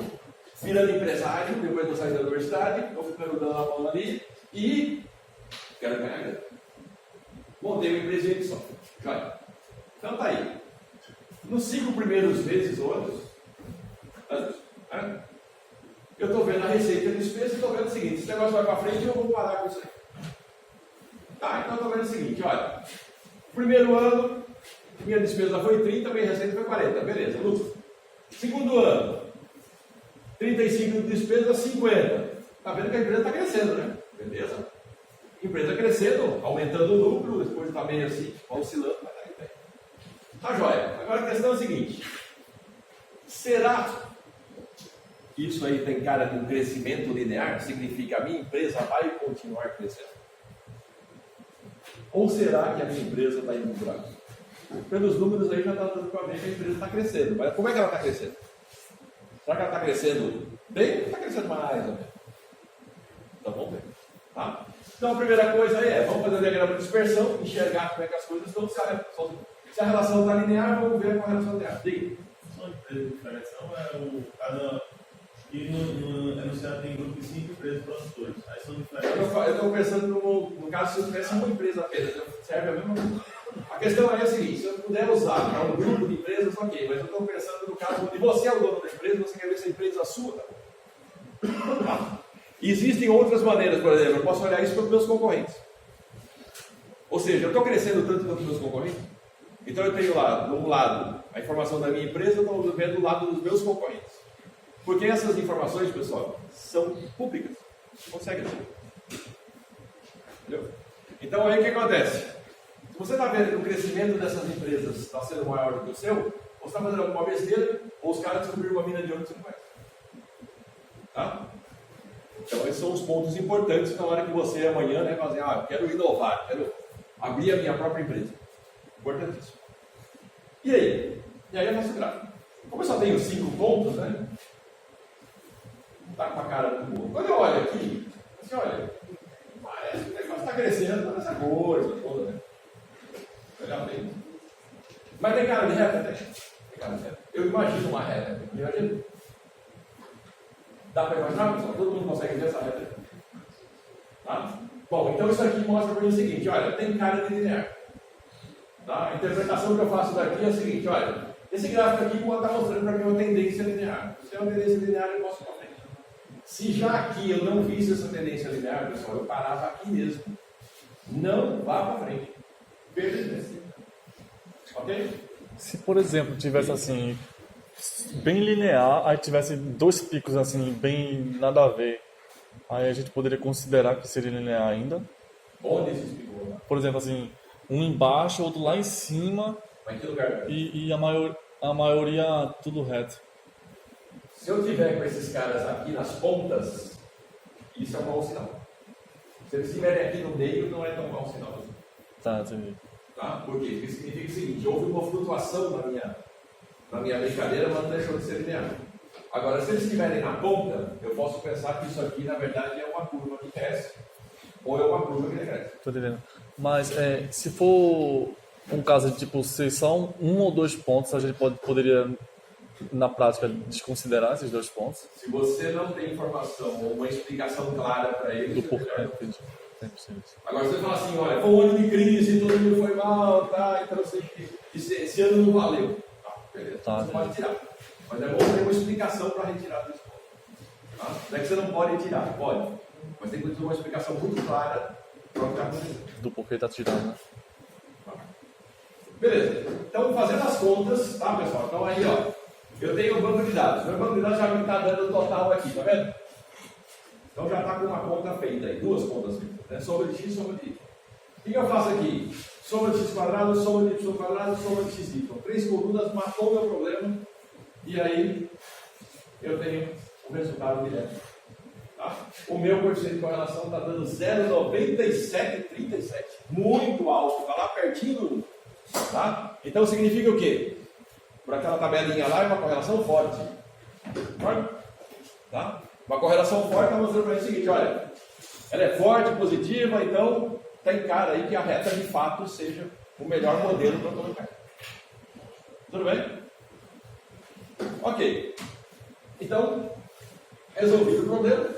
virando empresário, depois de eu sair da universidade, estou ficando dando a mão ali e quero ganhar grana. Montei uma empresa de software. Joia. Então tá aí. Nos 5 primeiros meses ou anos, né, eu estou vendo a receita e a despesa e estou vendo o seguinte, esse negócio vai para frente e eu vou parar com isso aí. Tá, então estou vendo o seguinte, olha, primeiro ano, minha despesa foi 30, minha receita foi 40, beleza, lucro. Segundo ano, 35 de despesa, 50. Está vendo que a empresa está crescendo, né? Beleza? Empresa crescendo, aumentando o lucro, depois está meio assim, oscilando, mas aí tem. Tá joia. Agora a questão é a seguinte, será que isso aí tem cara de um crescimento linear? Significa que a minha empresa vai continuar crescendo? Ou será que a minha empresa está indo para buraco? Pelos números aí já está dando para ver que a empresa está crescendo. Mas como é que ela está crescendo? Será que ela está crescendo bem ou está crescendo mais ou menos? Então vamos ver. Tá? Então a primeira coisa é, vamos fazer o diagrama de dispersão, enxergar como é que as coisas estão. Se a relação está linear, vamos ver com a relação linear. Diga. Só empresa de diferenciação é o cada. E no enunciado tem grupo de 5 empresas produtores. Aí são diferentes. Eu estou pensando no caso se eu tivesse uma empresa apenas, serve a mesma coisa. A questão é a seguinte, se eu puder usar para um grupo de empresas, ok, mas eu estou pensando no caso onde você é o dono da empresa, você quer ver se a empresa é sua. Tá? Existem outras maneiras, por exemplo, eu posso olhar isso para os meus concorrentes. Ou seja, eu estou crescendo tanto quanto os meus concorrentes, então eu tenho lá, de um lado, a informação da minha empresa, eu estou vendo do lado dos meus concorrentes. Porque essas informações, pessoal, são públicas. Você consegue ver. Entendeu? Então aí o que acontece? Se você está vendo que o crescimento dessas empresas está sendo maior do que o seu, ou você está fazendo alguma besteira, ou os caras descobriram uma mina de ouro que você não conhece. Tá? Então, esses são os pontos importantes na hora que você amanhã, né, fazer, eu quero inovar, quero abrir a minha própria empresa. Importantíssimo. E aí? E aí eu faço gráfico. Como eu só tenho 5 pontos, né? Não está com a cara muito boa. Quando eu olho aqui, assim, olha, parece que o negócio está crescendo, mas essa coisa toda, né? Olha bem. Mas tem cara de reta, né? Tem cara de reta. Eu imagino uma reta. Imagina. Dá para imaginar, pessoal? Todo mundo consegue ver essa reta? Tá? Bom, então isso aqui mostra para mim o seguinte, olha, tem cara de linear. Tá? A interpretação que eu faço daqui é o seguinte, olha, esse gráfico aqui pode estar mostrando para mim uma tendência linear. Se é uma tendência linear, eu posso ir para frente. Se já aqui eu não visse essa tendência linear, pessoal, eu parava aqui mesmo. Não vá para frente. Permanece. Ok? Se, por exemplo, tivesse assim, bem linear, aí tivesse 2 picos assim, bem nada a ver, aí a gente poderia considerar que seria linear ainda. Onde esses picos? Por exemplo, assim, um embaixo, outro lá em cima, Mas em que lugar? e a maioria tudo reto. Se eu tiver com esses caras aqui nas pontas, isso é um mau sinal. Se eles estiverem aqui no meio, não é tão mau sinal. Tá, entendi. Tá? Por quê? Porque significa o seguinte, houve uma flutuação na minha brincadeira, mas não deixou de ser linear. Agora, se eles estiverem na ponta, eu posso pensar que isso aqui, na verdade, é uma curva que cresce, ou é uma curva que decresce. Tô entendendo. Mas se for um caso de tipo ser só um ou 2 pontos, a gente poderia, na prática, desconsiderar esses 2 pontos. Se você não tem informação ou uma explicação clara para eles, Do porquê. Entendi. Agora, você fala assim, olha, foi um ano de crise, todo mundo foi mal, tá? Então eu sei que esse ano não valeu. Tá, beleza. Tá. Você pode tirar. Mas é bom ter uma explicação para retirar desse ponto. Tá? Não é que você não pode tirar, pode. Mas tem que ter uma explicação muito clara para o que está acontecendo. Do porquê tá tirando, né? Beleza. Então, fazendo as contas, tá, pessoal? Então, aí, ó, eu tenho o banco de dados. Meu banco de dados já me está dando o total aqui, tá vendo? Então, já está com uma conta feita aí, 2 contas feitas, né? Soma de x, soma de y. O que eu faço aqui? Soma de x quadrado, soma de y quadrado, soma de xy. 3 colunas, matou o meu problema. E aí, eu tenho o resultado direto. Tá? O meu coeficiente de correlação está dando 0,9737. Muito alto, está lá pertinho do 1. Tá? Então significa o quê? Por aquela tabelinha lá é uma correlação forte. Tá? Uma correlação forte está mostrando para a gente o seguinte, olha, ela é forte, positiva, então tem cara aí que a reta de fato seja o melhor modelo para colocar. Tudo bem? Ok. Então, resolvido o problema, o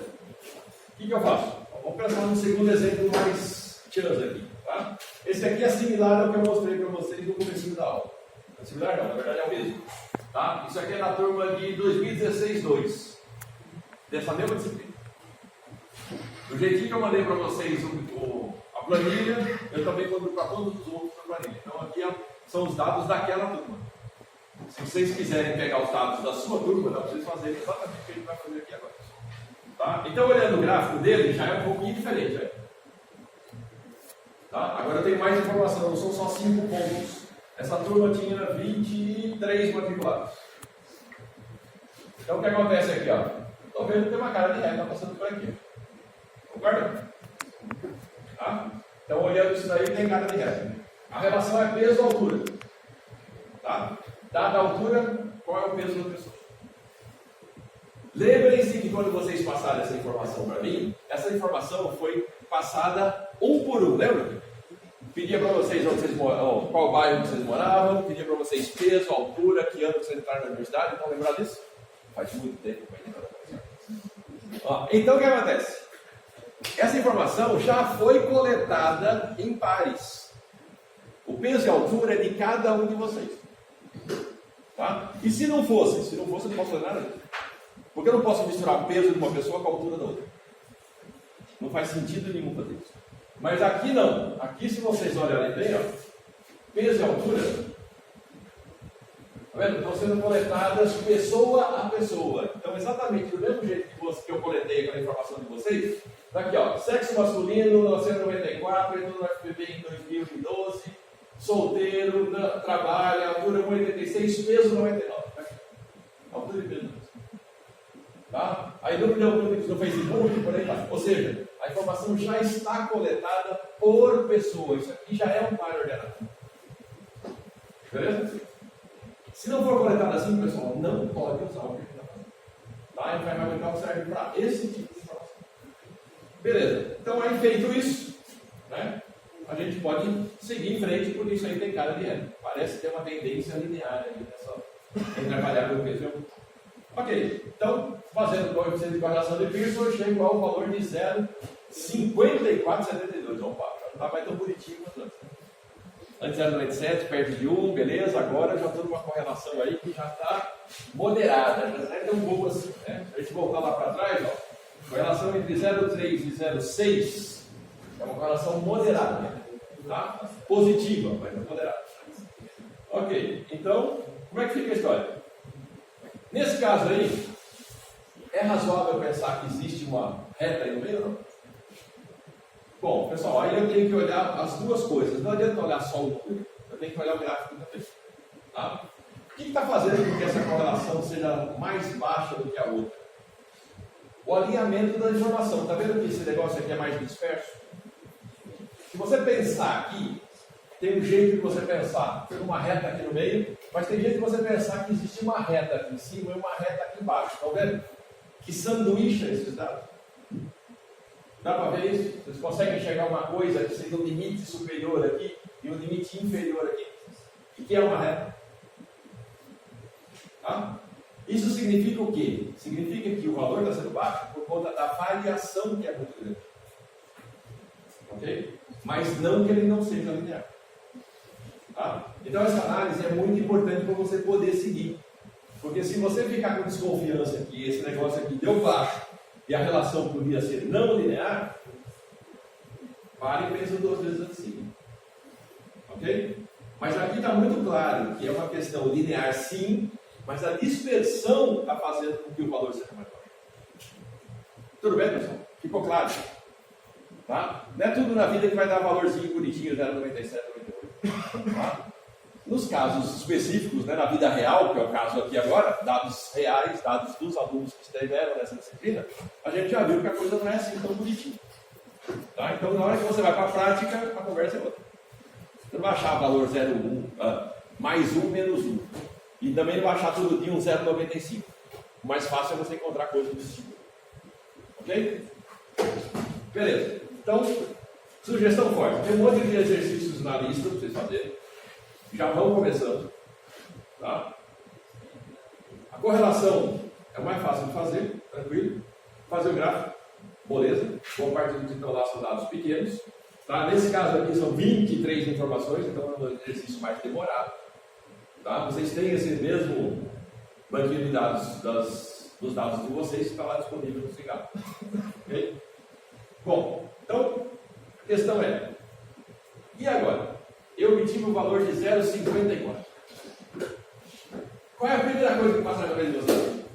que eu faço? Vamos pensar num segundo exemplo mais chance aqui. Tá? Esse aqui é similar ao que eu mostrei para vocês no começo da aula. Não é similar não, na verdade é o mesmo. Tá? Isso aqui é da turma de 2016-2. Dessa mesma disciplina. Do jeitinho que eu mandei para vocês a planilha, eu também mando para todos os outros a planilha. Então aqui são os dados daquela turma. Se vocês quiserem pegar os dados da sua turma, dá para vocês fazerem exatamente o que a gente vai fazer aqui agora. Tá? Então olhando o gráfico dele, já é um pouquinho diferente. Né? Tá? Agora eu tenho mais informação, não são só 5 pontos. Essa turma tinha 23 matriculados. Então o que acontece aqui? Estou vendo que tem uma cara de reta passando por aqui. Concorda? Tá? Então olhando isso daí, tem cara de reta. A relação é peso-altura. Tá? Dada a altura, qual é o peso da pessoa? Lembrem-se que quando vocês passaram essa informação para mim, essa informação foi passada um por um, lembra? Pedia para vocês onde vocês moravam, qual bairro vocês moravam, pedia para vocês peso, altura, que ano vocês entraram na universidade, então lembrar disso? Faz muito tempo. Então o que acontece? Essa informação já foi coletada em pares. O peso e a altura é de cada um de vocês. Tá? E se não fosse, eu não posso fazer nada disso. Porque eu não posso misturar o peso de uma pessoa com a altura da outra. Não faz sentido nenhum fazer isso. Mas aqui não. Aqui, se vocês olharem bem, peso e altura, tá vendo? Estão sendo coletadas pessoa a pessoa. Então, exatamente do mesmo jeito que eu coletei aquela informação de vocês, tá aqui, sexo masculino, 1994, entrou no FPB em 2012, solteiro, trabalha, altura 1,86, peso 99. Altura e peso. Tá? Aí no Facebook, por aí vai. Ou seja, a informação já está coletada por pessoa. Isso aqui já é um par ordenado. Beleza? Se não for coletado assim, pessoal, não pode usar o perfil da fazenda. Tá? A ferramental serve para esse tipo de informação. Beleza. Então, aí feito isso, né, a gente pode seguir em frente, porque isso aí tem cara de R. Parece ter uma tendência linear ali nessa trabalhar com o peso. Ok. Então, fazendo o coeficiente de correlação de Pearson, eu chego ao valor de 0,5472. Opa, já não está mais tão bonitinho quanto antes. Antes era 97, perto de 1, beleza. Agora eu já estou numa correlação aí que já está moderada, já está um pouco assim. Né? Se a gente voltar lá para trás, ó, correlação entre 0,3 e 0,6 é uma correlação moderada, tá? Positiva, mas não moderada. Ok, então, como é que fica a história? Nesse caso aí, é razoável pensar que existe uma reta aí no meio, não? Bom, pessoal, aí eu tenho que olhar as duas coisas. Não adianta olhar só o número, eu tenho que olhar o gráfico também. Tá? O que está fazendo com que essa correlação seja mais baixa do que a outra? O alinhamento da informação. Está vendo que esse negócio aqui é mais disperso? Se você pensar aqui, tem um jeito de você pensar. Tem uma reta aqui no meio, mas tem jeito de você pensar que existe uma reta aqui em cima e uma reta aqui embaixo. Estão vendo? Que sanduícha esses dados. Dá para ver isso? Vocês conseguem enxergar uma coisa que seja um limite superior aqui e um limite inferior aqui? O que é uma reta? Tá? Isso significa o quê? Significa que o valor está sendo baixo por conta da variação que é muito grande. Ok? Mas não que ele não seja linear. Tá? Então essa análise é muito importante para você poder seguir. Porque se você ficar com desconfiança que esse negócio aqui deu baixo e a relação podia ser não linear, pare e pense duas vezes antes de seguir. Ok? Mas aqui está muito claro que é uma questão linear sim, mas a dispersão está fazendo com que o valor seja mais baixo. Tudo bem, pessoal? Ficou claro? Tá? Não é tudo na vida que vai dar valorzinho bonitinho, 0,97, 0,98. Tá? Nos casos específicos, né, na vida real, que é o caso aqui agora, dados reais, dados dos alunos que estiveram nessa disciplina, a gente já viu que a coisa não é assim tão bonitinha. Tá? Então, na hora que você vai para a prática, a conversa é outra. Você não vai achar valor 0,1, mais 1, menos 1. E também não vai achar todo dia um 0,95. O mais fácil é você encontrar coisas desse tipo. Ok? Beleza. Então, sugestão forte. Tem um monte de exercícios na lista para vocês fazerem. Já vão começando. Tá? A correlação é o mais fácil de fazer, tranquilo. Fazer o gráfico, moleza. Boa parte dos então lá são dados pequenos. Tá? Nesse caso aqui são 23 informações, então é um exercício mais demorado. Tá? Vocês têm esse mesmo banquinho de dados dos dados de vocês que está lá disponível no Cigalo. Ok? Bom, então a questão é: e agora? Eu obtive o valor de 0,54. Qual é a primeira coisa que passa na cabeça de vocês?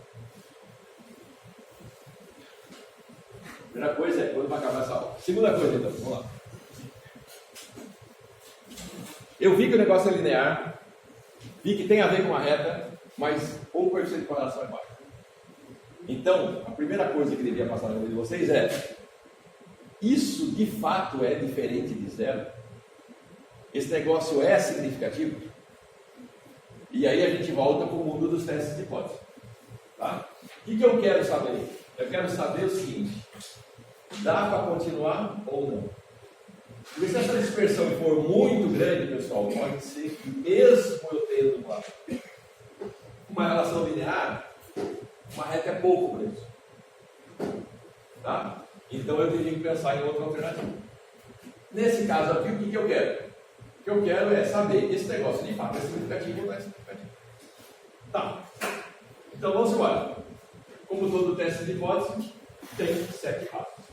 Primeira coisa é quando vai acabar essa aula. Segunda coisa, então, vamos lá. Eu vi que o negócio é linear, vi que tem a ver com a reta, mas o coeficiente de correlação é baixo. Então, a primeira coisa que devia passar na cabeça de vocês é: isso de fato é diferente de zero? Esse negócio é significativo? E aí a gente volta para o mundo dos testes de hipótese. Tá? O que eu quero saber? Eu quero saber o seguinte: dá para continuar ou não? Porque se essa dispersão for muito grande, pessoal, pode ser que mesmo eu tendo uma relação linear, uma reta é pouco para isso. Tá? Então eu teria que pensar em outra alternativa. Nesse caso aqui, o que eu quero? O que eu quero é saber esse negócio de fato é significativo ou não é significativo. Tá. Então vamos embora. Como todo teste de hipótese, tem 7 passos.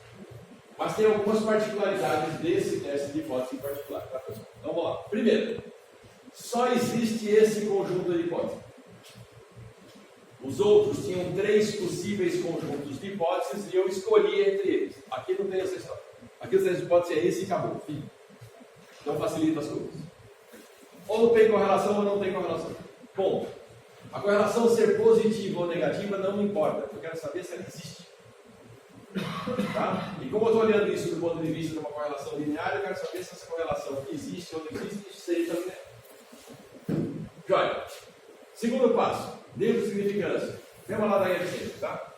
Mas tem algumas particularidades desse teste de hipótese em particular. Tá, pessoal? Então vamos lá. Primeiro, só existe esse conjunto de hipóteses. Os outros tinham 3 possíveis conjuntos de hipóteses e eu escolhi entre eles. Aqui não tem essa história. Aqui o teste de hipótese é esse e acabou. Fim. Então facilita as coisas. Ou não tem correlação ou não tem correlação. Bom, a correlação ser positiva ou negativa não me importa. Eu quero saber se ela existe. Tá? E como eu estou olhando isso do ponto de vista de uma correlação linear, eu quero saber se essa correlação existe ou não existe e seja linear. Joia. Segundo passo, nível de significância. Mesma ladainha de sempre, tá?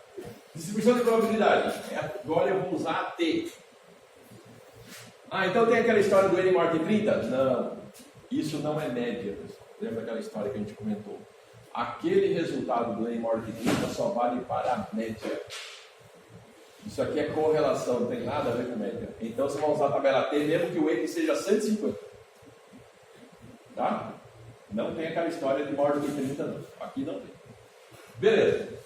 Distribuição de probabilidade. Agora eu vou usar a T. Ah, então tem aquela história do N maior que 30? Não. Isso não é média, pessoal. Lembra daquela história que a gente comentou? Aquele resultado do N maior que 30 só vale para a média. Isso aqui é correlação, não tem nada a ver com média. Então você vai usar a tabela T mesmo que o N seja 150. Tá? Não tem aquela história de maior do que 30, não. Aqui não tem. Beleza.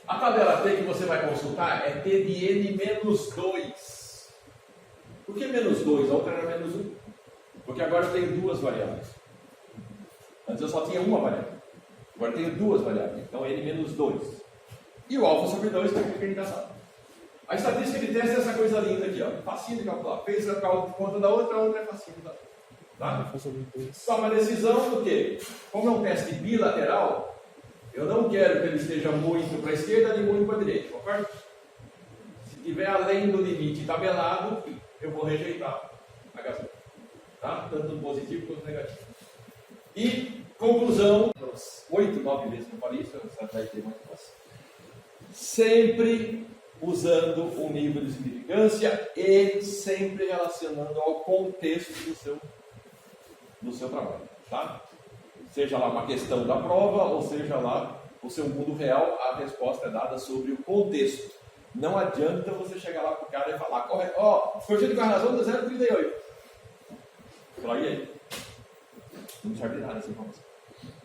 A tabela T que você vai consultar é T de N menos 2. Por que menos 2? A outra era menos 1. Porque agora eu tenho duas variáveis. Antes eu só tinha uma variável. Agora eu tenho duas variáveis. Então N menos 2. E o alfa sobre 2, que a gente já sabe. A estatística de teste é essa coisa linda aqui, ó. Facinho de calcular. Fez a conta da outra, a outra é facinho de dar. Tá? Toma a decisão do quê? Como é um teste bilateral, eu não quero que ele esteja muito para a esquerda nem muito para a direita, concorda? Se estiver além do limite tabelado, eu vou rejeitar a gasolina. Tá? Tanto no positivo quanto no negativo. E, conclusão, 8, 9 vezes que eu falei isso, essa vai ter muito fácil. Sempre usando o nível de significância e sempre relacionando ao contexto do seu trabalho, tá? Seja lá uma questão da prova, ou seja lá o seu mundo real, a resposta é dada sobre o contexto. Não adianta você chegar lá para o cara e falar, correto, ó, coeficiente de correlação de 0,38. Fala, e aí? Não serve de nada essa informação.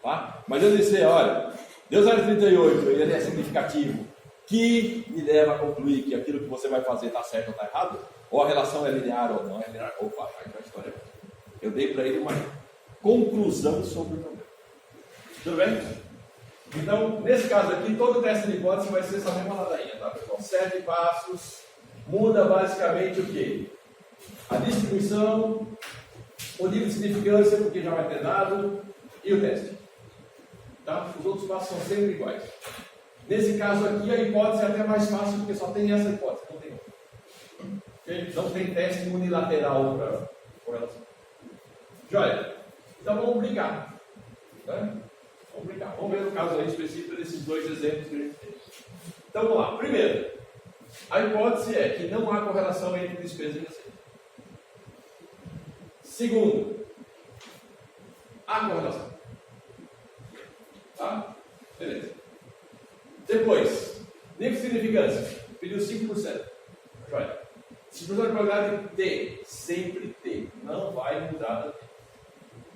Tá? Mas eu disse, olha, deu 0,38 e ele é significativo, que me leva a concluir que aquilo que você vai fazer está certo ou está errado, ou a relação é linear ou não é linear, opa, aí a história. Eu dei para ele uma conclusão sobre o problema. Tudo bem? Então, nesse caso aqui, todo teste de hipótese vai ser essa mesma ladainha, tá, pessoal? 7 passos, muda basicamente o quê? A distribuição, o nível de significância, porque já vai ter dado, e o teste. Tá? Os outros passos são sempre iguais. Nesse caso aqui, a hipótese é até mais fácil, porque só tem essa hipótese, não tem outra. Okay? Não tem teste unilateral para correlação. Joia? Então vamos brincar. Né? Vamos brincar. Vamos ver no caso aí específico desses dois exemplos que a gente tem. Então vamos lá. Primeiro, a hipótese é que não há correlação entre despesa e receita. Segundo, há correlação. Tá? Beleza. Depois, nível de significância. Pediu 5%. Joia. 5% de probabilidade de T. Sempre T. Não vai mudar da T.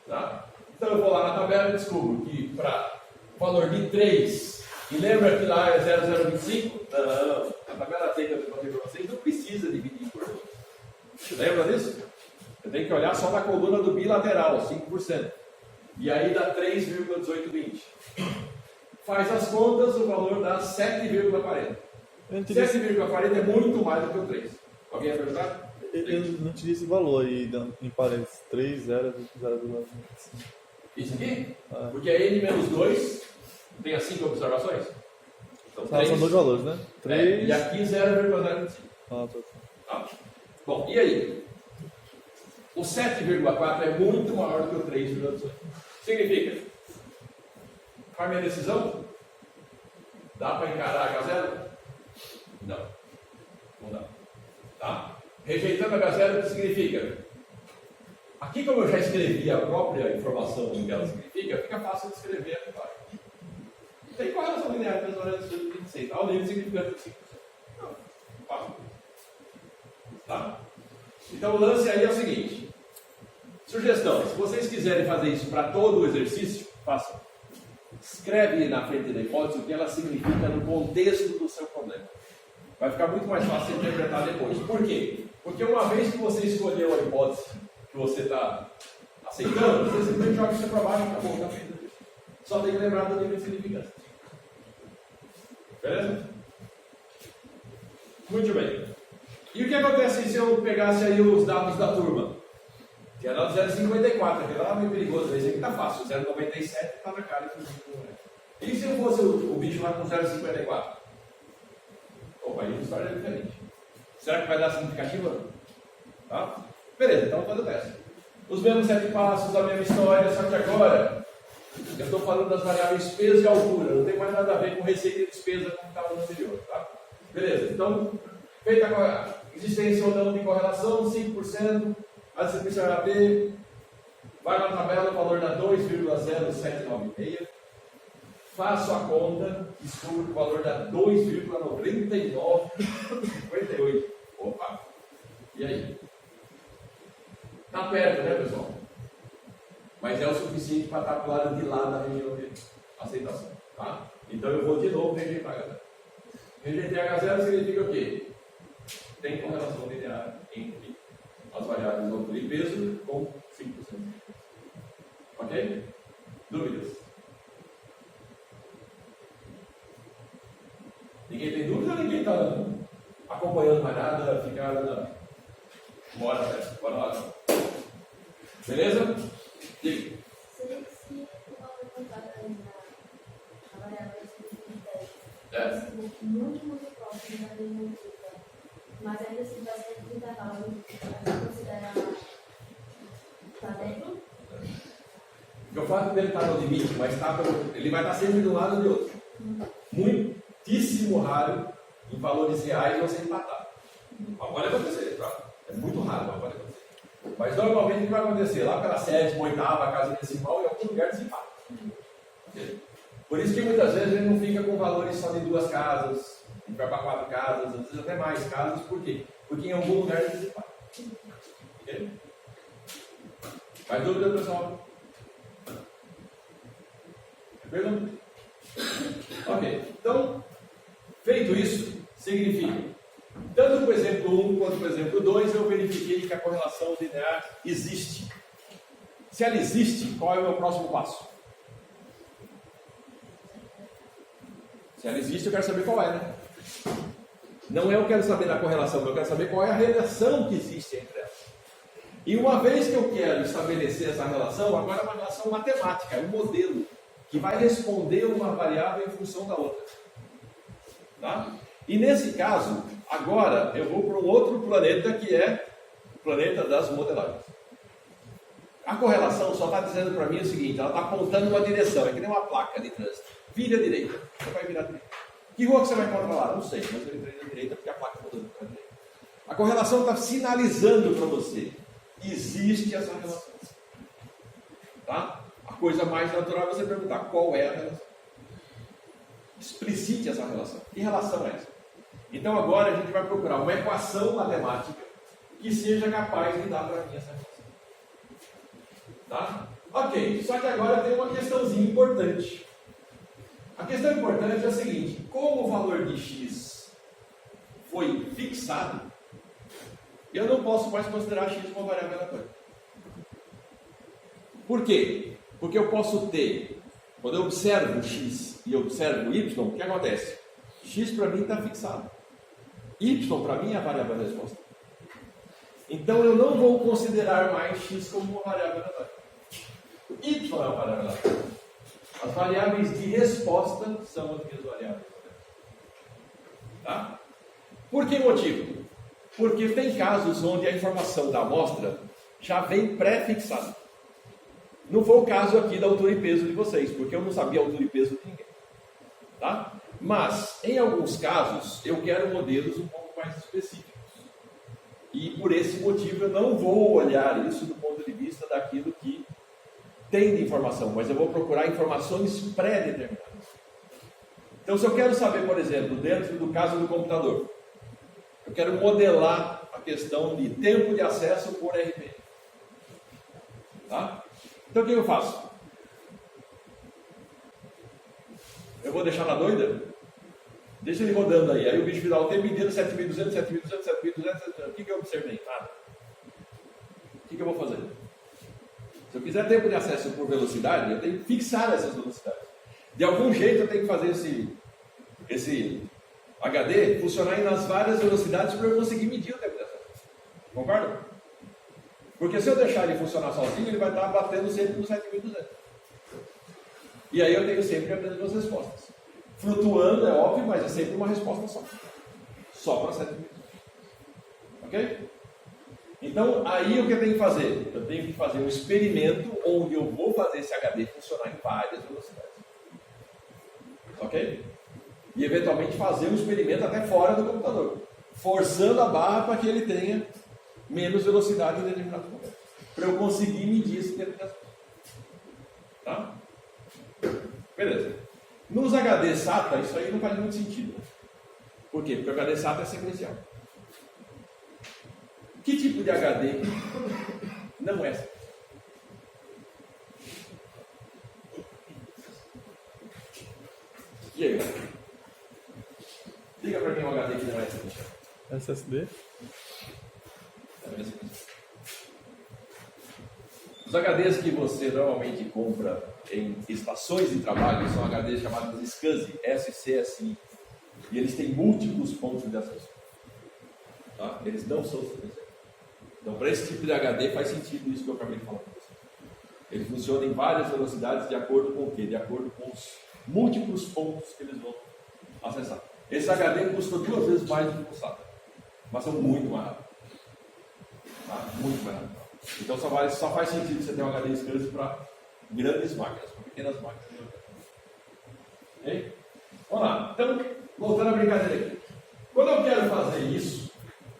Tá? Então eu vou lá na tabela e descubro que para o valor de 3, e lembra que lá é 0,025? Não, a tabela T que eu mostrei para vocês não precisa dividir por 2. Lembra disso? Eu tenho que olhar só na coluna do bilateral, 5%. E aí dá 3,1820. Faz as contas, o valor dá 7,40. 7,40 é muito mais do que o 3. Alguém ia perguntar? Eu não tirei esse valor aí em parênteses. 3, 0, 0,25. Isso aqui? Porque é N menos 2, tem as 5 observações. Então, São dois valores, né? 3. E aqui 0,025. Tá? Bom, e aí? O 7,4 é muito maior do que o 3,18. Significa? Qual é a minha decisão? Dá para encarar a H0? Não. Não dá. Tá? Rejeitando a H0, o que significa? Aqui, como eu já escrevi a própria informação do que ela significa, fica fácil de escrever aqui embaixo. Tem correlação linear entre as variáveis de 26. Tá? O nível significante de 5%. Não. Fácil. Tá? Então o lance aí é o seguinte. Sugestão, se vocês quiserem fazer isso para todo o exercício, façam. Escreve na frente da hipótese o que ela significa no contexto do seu problema. Vai ficar muito mais fácil de interpretar depois. Por quê? Porque uma vez que você escolheu a hipótese que você está aceitando, você simplesmente joga isso para baixo e acabou, tá feito. Só tem que lembrar do nível de significância. Beleza? Muito bem. E o que acontece se eu pegasse aí os dados da turma? Que era 0,54, aquele lá é meio perigoso, esse aqui tá fácil, 0,97 tá na cara. E se eu fosse o bicho lá com 0,54? Opa, aí a história é diferente. Será que vai dar significativa? Tá? Beleza, então vamos fazer o teste. Os mesmos 7 passos, a mesma história, só que agora eu estou falando das variáveis peso e altura, não tem mais nada a ver com receita e despesa como estava no anterior. Tá? Beleza, então, feita a existência ou não de correlação, 5%, a distribuição AP, vai na tabela, o valor dá 2,0796. Faço a conta, descubro que o valor dá 2,9958. Opa! E aí? Está perto, né, pessoal? Mas é o suficiente para estar para o lado de lá da região de aceitação. Tá? Então eu vou de novo rejeitar H0. Rejeitei H0 significa o quê? Tem correlação linear entre as variáveis altura e peso com 5%. Ok? Dúvidas? Ninguém tem dúvida ou ninguém está acompanhando mais nada, ficando. Bora, Tess, bora lá. Beleza? Diga. Se o valor contado aí na variável de 10 muito próximo da denominativa, mas ainda assim vai ser do intervalo, vai considerar está dentro? O fato dele estar no limite, mas ele vai estar sempre de um lado ou de outro. Muitíssimo raro em valores reais você empatar. Pode acontecer, tá? É muito raro, mas pode acontecer. Mas normalmente o que vai acontecer? Lá pela 7ª, 8ª casa decimal, em algum lugar desempata. Por isso que muitas vezes ele não fica com valores só de 2 casas, ele vai para 4 casas, às vezes até mais casas, por quê? Porque em algum lugar ele desempata. Ok? Mais dúvida, pessoal? Pergunta? Ok, então, feito isso, significa, tanto para o exemplo 1 quanto para o exemplo 2, eu verifiquei que a correlação linear existe. Se ela existe, qual é o meu próximo passo? Se ela existe, eu quero saber qual é, né? Não é eu quero saber da correlação, eu quero saber qual é a relação que existe entre elas. E uma vez que eu quero estabelecer essa relação, agora é uma relação matemática, é um modelo que vai responder uma variável em função da outra. Tá? E nesse caso, agora eu vou para um outro planeta que é o planeta das modelagens. A correlação só está dizendo para mim o seguinte, ela está apontando uma direção, é que nem uma placa de trânsito. Vira à direita, você vai virar à direita. Que rua que você vai encontrar lá? Não sei, mas eu entrei na direita porque a placa está mudando para a direita. A correlação está sinalizando para você, existe essa relação. Tá? A coisa mais natural é você perguntar qual é a relação. Explicite essa relação. Que relação é essa? Então agora a gente vai procurar uma equação matemática que seja capaz de dar para mim essa relação. Tá? Ok, só que agora tem uma questãozinha importante. A questão importante é a seguinte: como o valor de x foi fixado, eu não posso mais considerar x uma variável aleatória. Por quê? Porque eu posso ter, quando eu observo x e observo y, o que acontece? X para mim está fixado. Y para mim é a variável da resposta. Então eu não vou considerar mais x como uma variável aleatória. Y é uma variável aleatória. As variáveis de resposta são as minhas variáveis. Tá? Por que motivo? Porque tem casos onde a informação da amostra já vem pré-fixada. Não foi o caso aqui da altura e peso de vocês, porque eu não sabia a altura e peso de ninguém. Tá? Mas, em alguns casos, eu quero modelos um pouco mais específicos. E por esse motivo eu não vou olhar isso do ponto de vista daquilo que tem de informação, mas eu vou procurar informações pré-determinadas. Então, se eu quero saber, por exemplo, dentro do caso do computador, eu quero modelar a questão de tempo de acesso por RPM. Tá? Então, o que eu faço? Eu vou deixar na doida? Deixa ele rodando aí. Aí o bicho virar o tempo inteiro, 7.200, 7.200, 7.200. O que eu observei? Nada. O que eu vou fazer? Se eu quiser tempo de acesso por velocidade, eu tenho que fixar essas velocidades. De algum jeito eu tenho que fazer esse HD funcionar nas várias velocidades para eu conseguir medir o tempo de acesso. Concorda? Porque se eu deixar ele funcionar sozinho, ele vai estar batendo sempre no 7.200. E aí eu tenho sempre as mesmas respostas. Flutuando, é óbvio, mas é sempre uma resposta só. Só para 7.200. Ok? Então, aí o que eu tenho que fazer? Eu tenho que fazer um experimento onde eu vou fazer esse HD funcionar em várias velocidades. Ok? E eventualmente fazer um experimento até fora do computador, forçando a barra para que ele tenha menos velocidade em determinado momento, para eu conseguir medir esse tempo de resposta. Tá? Beleza. Nos HD SATA, isso aí não faz muito sentido. Por quê? Porque o HD SATA é sequencial. Que tipo de HD não é sequencial? E aí, galera? Diga para mim um HD que não é sequencial. SSD? Os HDs que você normalmente compra em estações de trabalho são HDs chamados SCSI, SCSI. E eles têm múltiplos pontos de acesso. Tá? Eles não são sequenciais. Então, para esse tipo de HD faz sentido isso que eu acabei de falar para você. Ele funciona em várias velocidades de acordo com o quê? De acordo com os múltiplos pontos que eles vão acessar. Esse HD custa 2 vezes mais do que o SATA, mas são muito mais rápidos. Tá? Muito mais rápido. Então só faz sentido você ter um HD SCSI para grandes máquinas, para pequenas máquinas. Ok? Vamos lá. Então, voltando à brincadeira aqui. Quando eu quero fazer isso,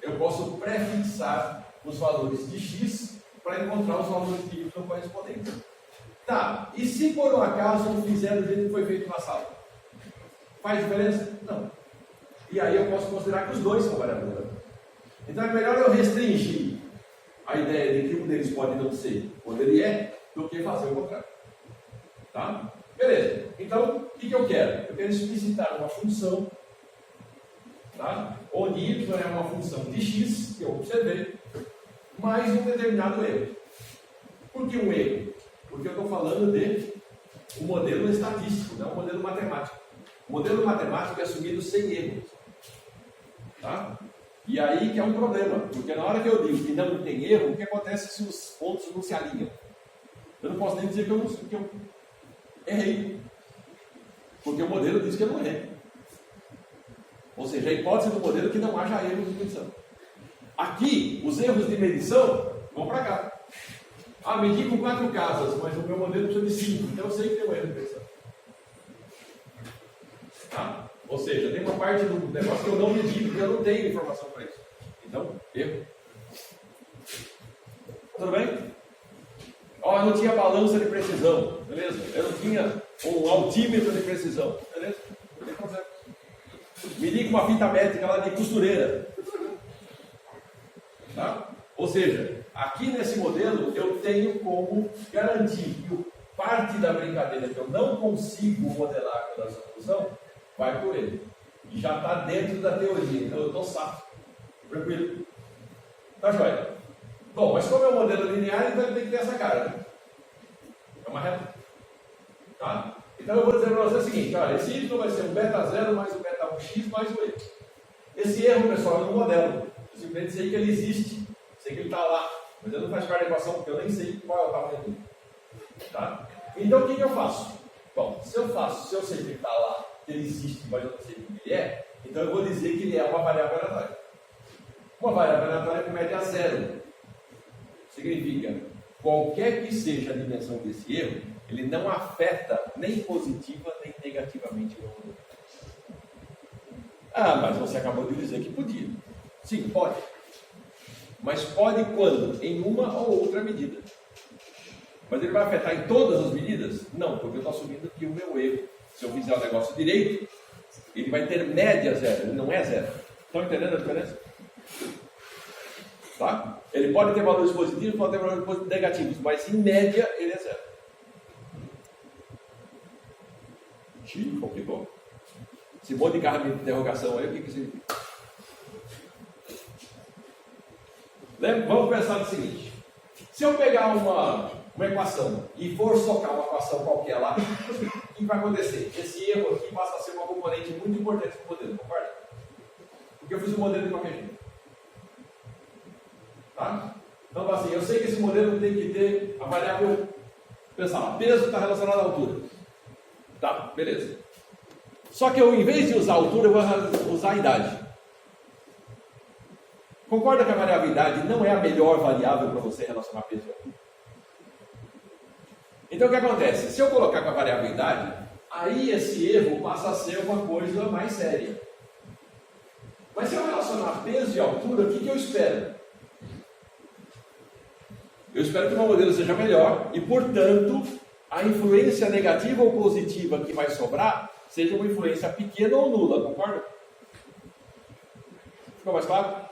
eu posso prefixar os valores de X para encontrar os valores de Y correspondentes. Tá, e se por um acaso eu fizer do jeito que foi feito na sala? Faz diferença? Não. E aí eu posso considerar que os dois são variáveis. Então é melhor eu restringir a ideia de que um deles pode não ser quando ele é, do que fazer o contrário. Tá? Beleza. Então, o que eu quero? Eu quero explicitar uma função, tá? Onde y é uma função de x, que eu observei, mais um determinado erro. Por que um erro? Porque eu estou falando de um modelo estatístico, não um modelo matemático. O modelo matemático é assumido sem erros. Tá? E aí que é um problema, porque na hora que eu digo que não tem erro, o que acontece se os pontos não se alinham? Eu não posso nem dizer que eu errei, porque o modelo diz que eu não errei. Ou seja, a hipótese do modelo é que não haja erros de medição. Aqui, os erros de medição vão para cá. Ah, medi com 4 casas, mas o meu modelo precisa de 5, então eu sei que tem um erro de medição. Tá? Ou seja, tem uma parte do negócio que eu não medi, porque eu não tenho informação para isso. Então, erro. Tudo bem? Ó, eu não tinha balança de precisão, beleza? Eu não tinha um altímetro de precisão, beleza? Não tem problema. Medi com uma fita métrica lá de costureira. Tá? Ou seja, aqui nesse modelo eu tenho como garantir que parte da brincadeira que eu não consigo modelar com a solução vai por ele. E já está dentro da teoria, então eu estou safo. Tranquilo? Tá joia? Bom, mas como é um modelo linear, então ele tem que ter essa cara, né? É uma reta. Tá? Então eu vou dizer para você o seguinte, olha, esse y vai ser um beta 0 mais um beta 1x mais um erro. Esse erro, pessoal, eu não modelo. Eu simplesmente sei que ele existe, sei que ele está lá, mas eu não faço parte da equação porque eu nem sei qual é o tamanho dele. Tá? Então o que eu faço? Bom, se eu sei que ele está lá, que ele existe, mas eu não sei o que ele é, então eu vou dizer que ele é uma variável aleatória. Uma variável aleatória com média 0. Significa, qualquer que seja a dimensão desse erro, ele não afeta nem positiva nem negativamente o meu modelo. Ah, mas você acabou de dizer que podia. Sim, pode. Mas pode quando? Em uma ou outra medida. Mas ele vai afetar em todas as medidas? Não, porque eu estou assumindo que o meu erro, se eu fizer o negócio direito, ele vai ter média 0, ele não é 0. Estão entendendo a diferença? Tá? Ele pode ter valores positivos, pode ter valores negativos, mas em média ele é 0. Xiii, complicou. Esse monte de carro de interrogação aí, o que significa? Vamos pensar no seguinte: se eu pegar uma equação e for socar uma equação qualquer lá, o que vai acontecer? Esse erro aqui passa a ser uma componente muito importante do modelo, concorda? Porque eu fiz o modelo de qualquer jeito. Tá? Então, assim, eu sei que esse modelo tem que ter a variável, pensar, peso está relacionado à altura. Tá, beleza. Só que eu, em vez de usar a altura, eu vou usar a idade. Concorda que a variabilidade não é a melhor variável para você relacionar peso e altura? Então o que acontece? Se eu colocar com a variabilidade, aí esse erro passa a ser uma coisa mais séria. Mas se eu relacionar peso e altura, o que eu espero? Eu espero que o meu modelo seja melhor e, portanto, a influência negativa ou positiva que vai sobrar seja uma influência pequena ou nula, concorda? Ficou mais claro?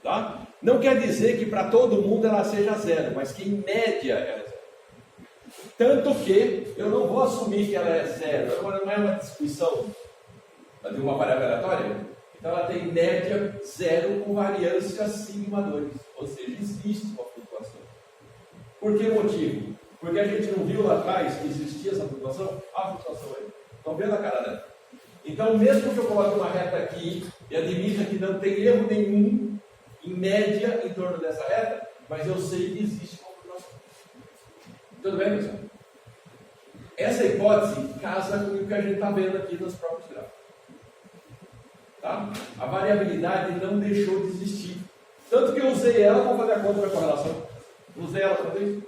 Tá? Não quer dizer que para todo mundo ela seja zero, mas que em média ela é zero. Tanto que eu não vou assumir que ela é zero. Agora não é uma distribuição de uma variável aleatória. Então ela tem média zero com variância sigma 2. Ou seja, existe uma flutuação. Por que motivo? Porque a gente não viu lá atrás que existia essa flutuação? A flutuação aí. Estão vendo a cara dela? Então, mesmo que eu coloque uma reta aqui e admita que não tem erro nenhum, em média, em torno dessa reta, mas eu sei que existe uma flutuação. Tudo bem, pessoal? Essa hipótese casa com o que a gente está vendo aqui nos próprios gráficos. Tá? A variabilidade não deixou de existir. Tanto que eu usei ela para fazer a conta da correlação. Usei ela para fazer isso.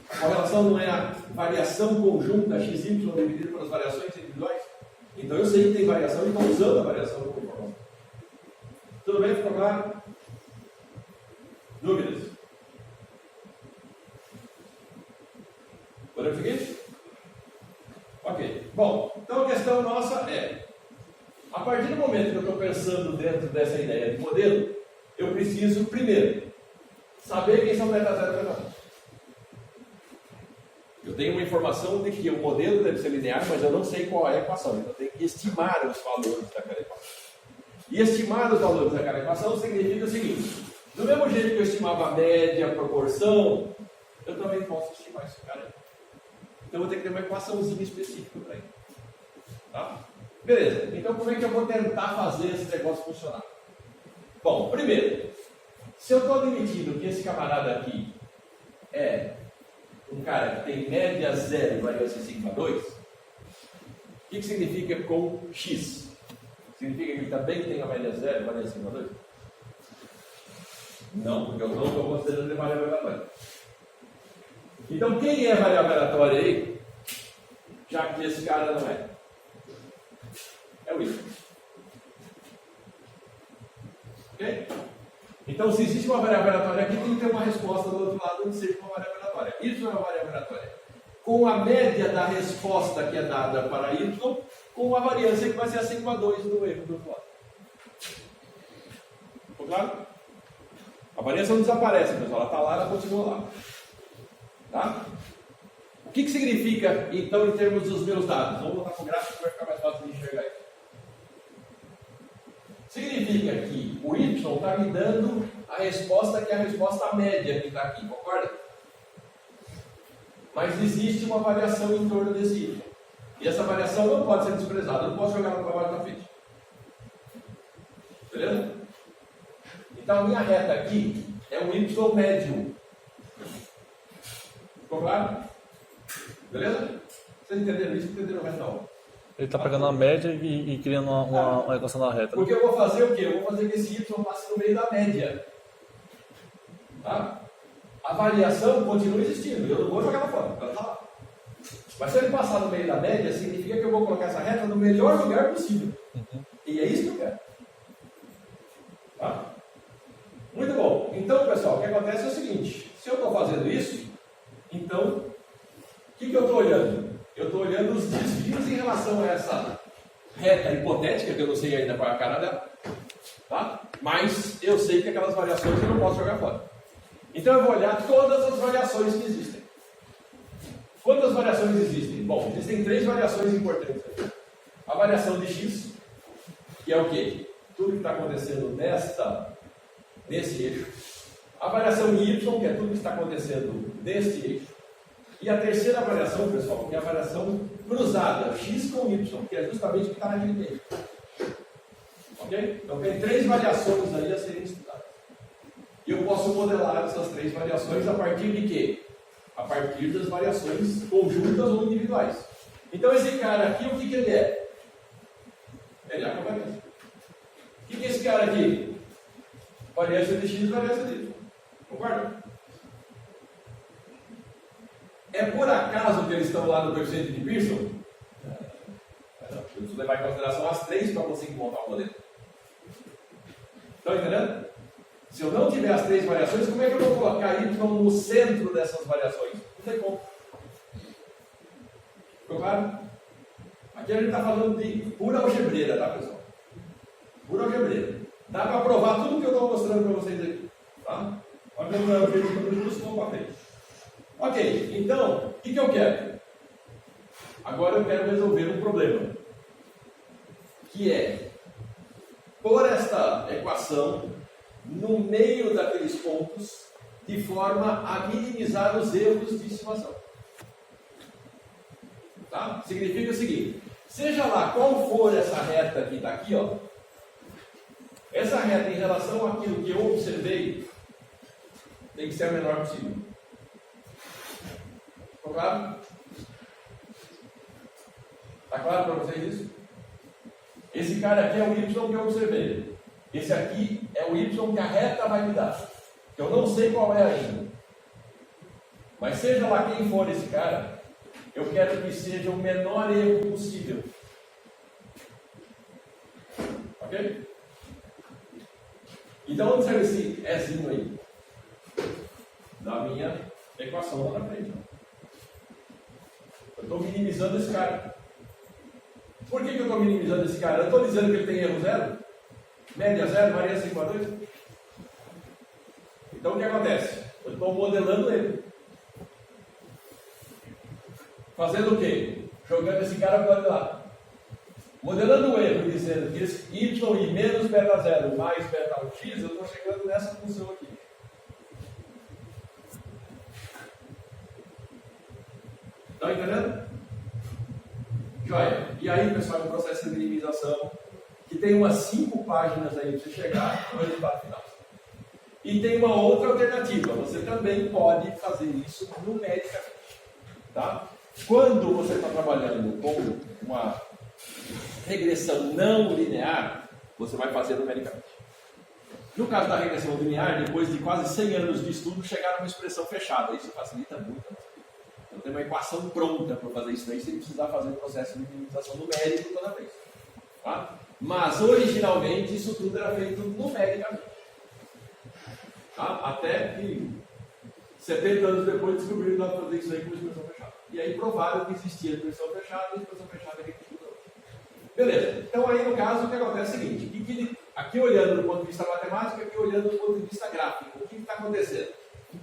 A correlação não é a variação conjunta XY dividida pelas variações individuais? Então eu sei que tem variação e estou usando a variação como informação. Tudo bem? Ficou claro? Dúvidas? Podemos seguir? Ok. Bom, então a questão nossa é: a partir do momento que eu estou pensando dentro dessa ideia de modelo, eu preciso, primeiro, saber quem são beta 0 e beta 1. Eu tenho uma informação de que o modelo deve ser linear, mas eu não sei qual é a equação. Então eu tenho que estimar os valores daquela equação. E estimar os valores daquela equação significa o seguinte: do mesmo jeito que eu estimava a média, a proporção, eu também posso estimar esse cara aí. Então eu vou ter que ter uma equaçãozinha específica para ele. Tá? Beleza. Então como é que eu vou tentar fazer esse negócio funcionar? Bom, primeiro, se eu estou admitindo que esse camarada aqui é um cara que tem média 0 e variância sigma 2, o que significa com x? Significa que ele também tem a média 0 e variância sigma 2? Não, porque eu não estou considerando ele variável aleatória. Então quem é variável aleatória aí? Já que esse cara não é? É o y. Ok? Então, se existe uma variável aleatória aqui, tem que ter uma resposta do outro lado onde seja uma variável aleatória. Y é uma variável aleatória. Com a média da resposta que é dada para y, com a variância que vai ser a sigma 2 do erro do outro lado. Ficou claro? A variância não desaparece, pessoal. Ela está lá, ela continua lá. Tá? O que significa, então, em termos dos meus dados? Vamos botar com o gráfico para ficar mais fácil de enxergar isso. Significa que o y está me dando a resposta que é a resposta média que está aqui, concorda? Mas existe uma variação em torno desse y. E essa variação não pode ser desprezada, eu não posso jogar no trabalho da frente. Beleza? Então a minha reta aqui é um y médio. Ficou claro? Beleza? Vocês entenderam isso? Entenderam o resto da aula? Ele está pegando a média e criando uma equação na reta. Porque eu vou fazer o quê? Eu vou fazer que esse y passe no meio da média. Tá? A variação continua existindo. Eu não vou jogar ela fora. Ela está lá. Mas se ele passar no meio da média, significa que eu vou colocar essa reta no melhor lugar possível. E é isso que eu quero. Tá? Muito bom. Então, pessoal, o que acontece é o seguinte. Se eu estou fazendo isso, então, o que eu estou olhando? Eu estou olhando os desvios em relação a essa reta hipotética, que eu não sei ainda qual é a cara dela, tá? Mas eu sei que aquelas variações eu não posso jogar fora. Então eu vou olhar todas as variações que existem. Quantas variações existem? Bom, existem 3 variações importantes aqui. A variação de x, que é o quê? Tudo que está acontecendo nesse eixo. A variação de y, que é tudo que está acontecendo nesse eixo. E a terceira variação, pessoal, que é a variação cruzada, x com y, que é justamente o que está naquele meio. Ok? Então tem 3 variações aí a serem estudadas. E eu posso modelar essas 3 variações a partir de quê? A partir das variações conjuntas ou individuais. Então esse cara aqui, o que ele é? Ele é a covariância. O que é esse cara aqui? variância de x e variância de y. Concorda? É por acaso que eles estão lá no coeficiente de Pearson? Não, eu preciso levar em consideração as três para conseguir montar o modelo. Estão entendendo? Se eu não tiver as três variações, como é que eu vou colocar y no centro dessas variações? Não tem como. Ficou claro? Aqui a gente está falando de pura algebreira, tá, pessoal? Pura algebreira. Dá para provar tudo que eu estou mostrando para vocês aqui. Tá? Olha como é o jeito que eu estou para frente. Ok, então, o que eu quero? Agora eu quero resolver um problema. Que é pôr esta equação no meio daqueles pontos de forma a minimizar os erros de estimação. Tá? Significa o seguinte, seja lá qual for essa reta que está aqui, ó, essa reta em relação àquilo que eu observei tem que ser a menor possível. Ficou claro? Está claro para vocês isso? Esse cara aqui é o y que eu observei. Esse aqui é o y que a reta vai me dar. Que eu não sei qual é ainda. Mas seja lá quem for esse cara, eu quero que seja o menor erro possível. Ok? Então, onde serve esse Ezinho aí? Da minha equação lá na frente. Eu estou minimizando esse cara. Por que eu estou minimizando esse cara? Eu estou dizendo que ele tem erro zero? Média zero, variância igual a 2? Então, o que acontece? Eu estou modelando ele. Fazendo o quê? Jogando esse cara para o lado. Modelando o erro, dizendo que esse y menos beta 0 mais beta 1x, eu estou chegando nessa função aqui. Estão entendendo? Joia. E aí, pessoal, um processo de minimização que tem umas 5 páginas aí para você chegar no resultado final. E tem uma outra alternativa. Você também pode fazer isso numericamente. Tá? Quando você está trabalhando com uma regressão não linear, você vai fazer numericamente. No caso da regressão linear, depois de quase 100 anos de estudo, chegaram a uma expressão fechada. Isso facilita muito. Então tem uma equação pronta para fazer isso daí, sem precisar fazer o processo de minimização numérico toda vez. Tá? Mas originalmente isso tudo era feito numericamente. Tá? Até que 70 anos depois descobriram que dava para fazer isso aí com expressão fechada. E aí provaram que existia expressão fechada e a expressão fechada que estuda hoje. Beleza. Então aí no caso o que acontece é o seguinte, aqui olhando do ponto de vista matemático, aqui olhando do ponto de vista gráfico, o que está acontecendo?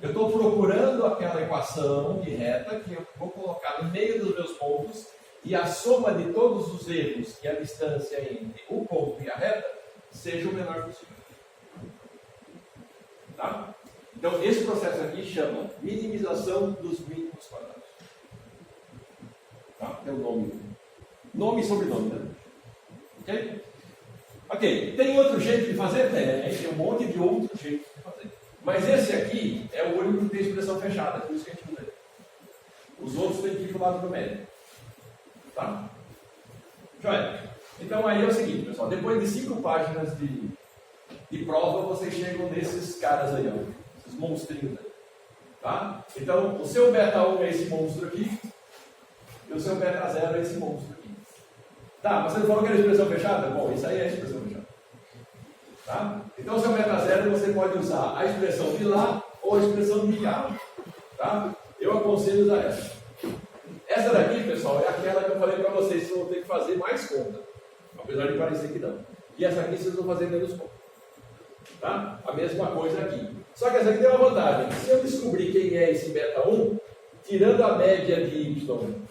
Eu estou procurando aquela equação de reta que eu vou colocar no meio dos meus pontos e a soma de todos os erros e a distância entre o ponto e a reta seja o menor possível. Tá? Então esse processo aqui chama minimização dos mínimos quadrados. Tá? É o nome. Nome e sobrenome, né? Ok? Ok. Tem outro jeito de fazer? Tem um monte de outros jeitos de fazer. Mas esse aqui é o único que tem expressão fechada, por isso que a gente usa ele. Os outros têm que ir para o lado do médio. Tá? Joia. Então aí é o seguinte, pessoal. Depois de 5 páginas de prova, vocês chegam nesses caras aí, ó. Esses monstrinhos aí. Tá? Então, o seu beta 1 é esse monstro aqui. E o seu beta 0 é esse monstro aqui. Tá, mas você não falou que era expressão fechada? Bom, isso aí é expressão fechada. Tá? Então, o seu beta 0 você pode usar a expressão de lá ou a expressão de cá. Tá? Eu aconselho usar essa. Essa daqui, pessoal, é aquela que eu falei para vocês, vocês vão ter que fazer mais conta. Apesar de parecer que não. E essa aqui vocês vão fazer menos conta. Tá? A mesma coisa aqui. Só que essa aqui tem uma vantagem. Se eu descobrir quem é esse beta 1, tirando a média de y,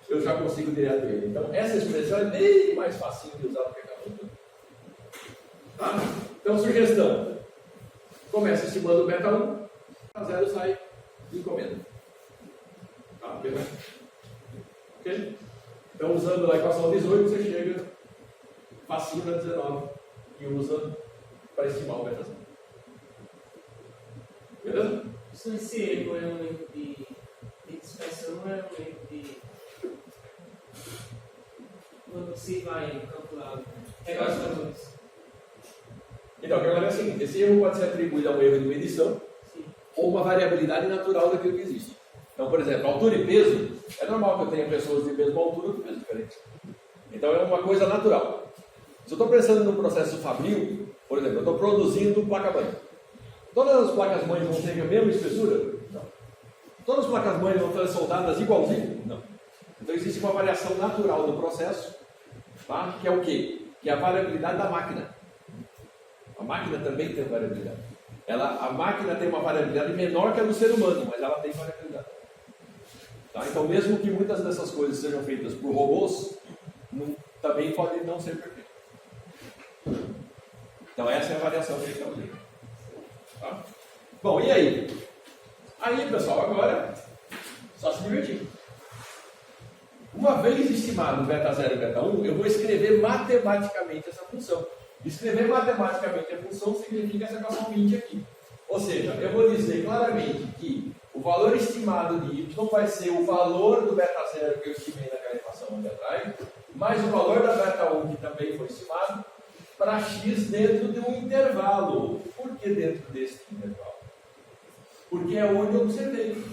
eu já consigo direto ele. Então, essa expressão é bem mais fácil de usar do que aquela outra. Tá? Então, sugestão. Começa estimando o beta 1, a 0 sai de encomenda. Tá? Ok? Então, usando a equação 18, você chega facinho na 19 e usa para estimar o beta 0. Beleza? Isso esse erro é um erro de dispersão ou é um erro de... Quando você vai calcular, pegar os valores? Então, o que acontece é o seguinte: esse erro pode ser atribuído a um erro de medição ou uma variabilidade natural daquilo que existe. Então, por exemplo, altura e peso, é normal que eu tenha pessoas de mesma altura com peso diferente. Então, é uma coisa natural. Se eu estou pensando num processo fabril, por exemplo, eu estou produzindo placa-mãe. Todas as placas-mães vão ter a mesma espessura? Não. Todas as placas-mães vão ser soldadas igualzinho? Não. Então, existe uma variação natural do processo, tá? Que é o quê? Que é a variabilidade da máquina. A máquina também tem variabilidade. A máquina tem uma variabilidade menor que a do ser humano, mas ela tem variabilidade. Tá? Então, mesmo que muitas dessas coisas sejam feitas por robôs, também pode não ser perfeito. Então, essa é a variação que a gente está usando. Tá? Bom, e aí? Aí, pessoal, agora, só se divertir. Uma vez estimado beta 0 e beta 1, eu vou escrever matematicamente essa função. Escrever matematicamente a função significa essa equação 20 aqui. Ou seja, eu vou dizer claramente que o valor estimado de y vai ser o valor do beta 0 que eu estimei naquela equação ali atrás, mais o valor da beta 1 que também foi estimado, para x dentro de um intervalo. Por que dentro desse intervalo? Porque é onde eu observei.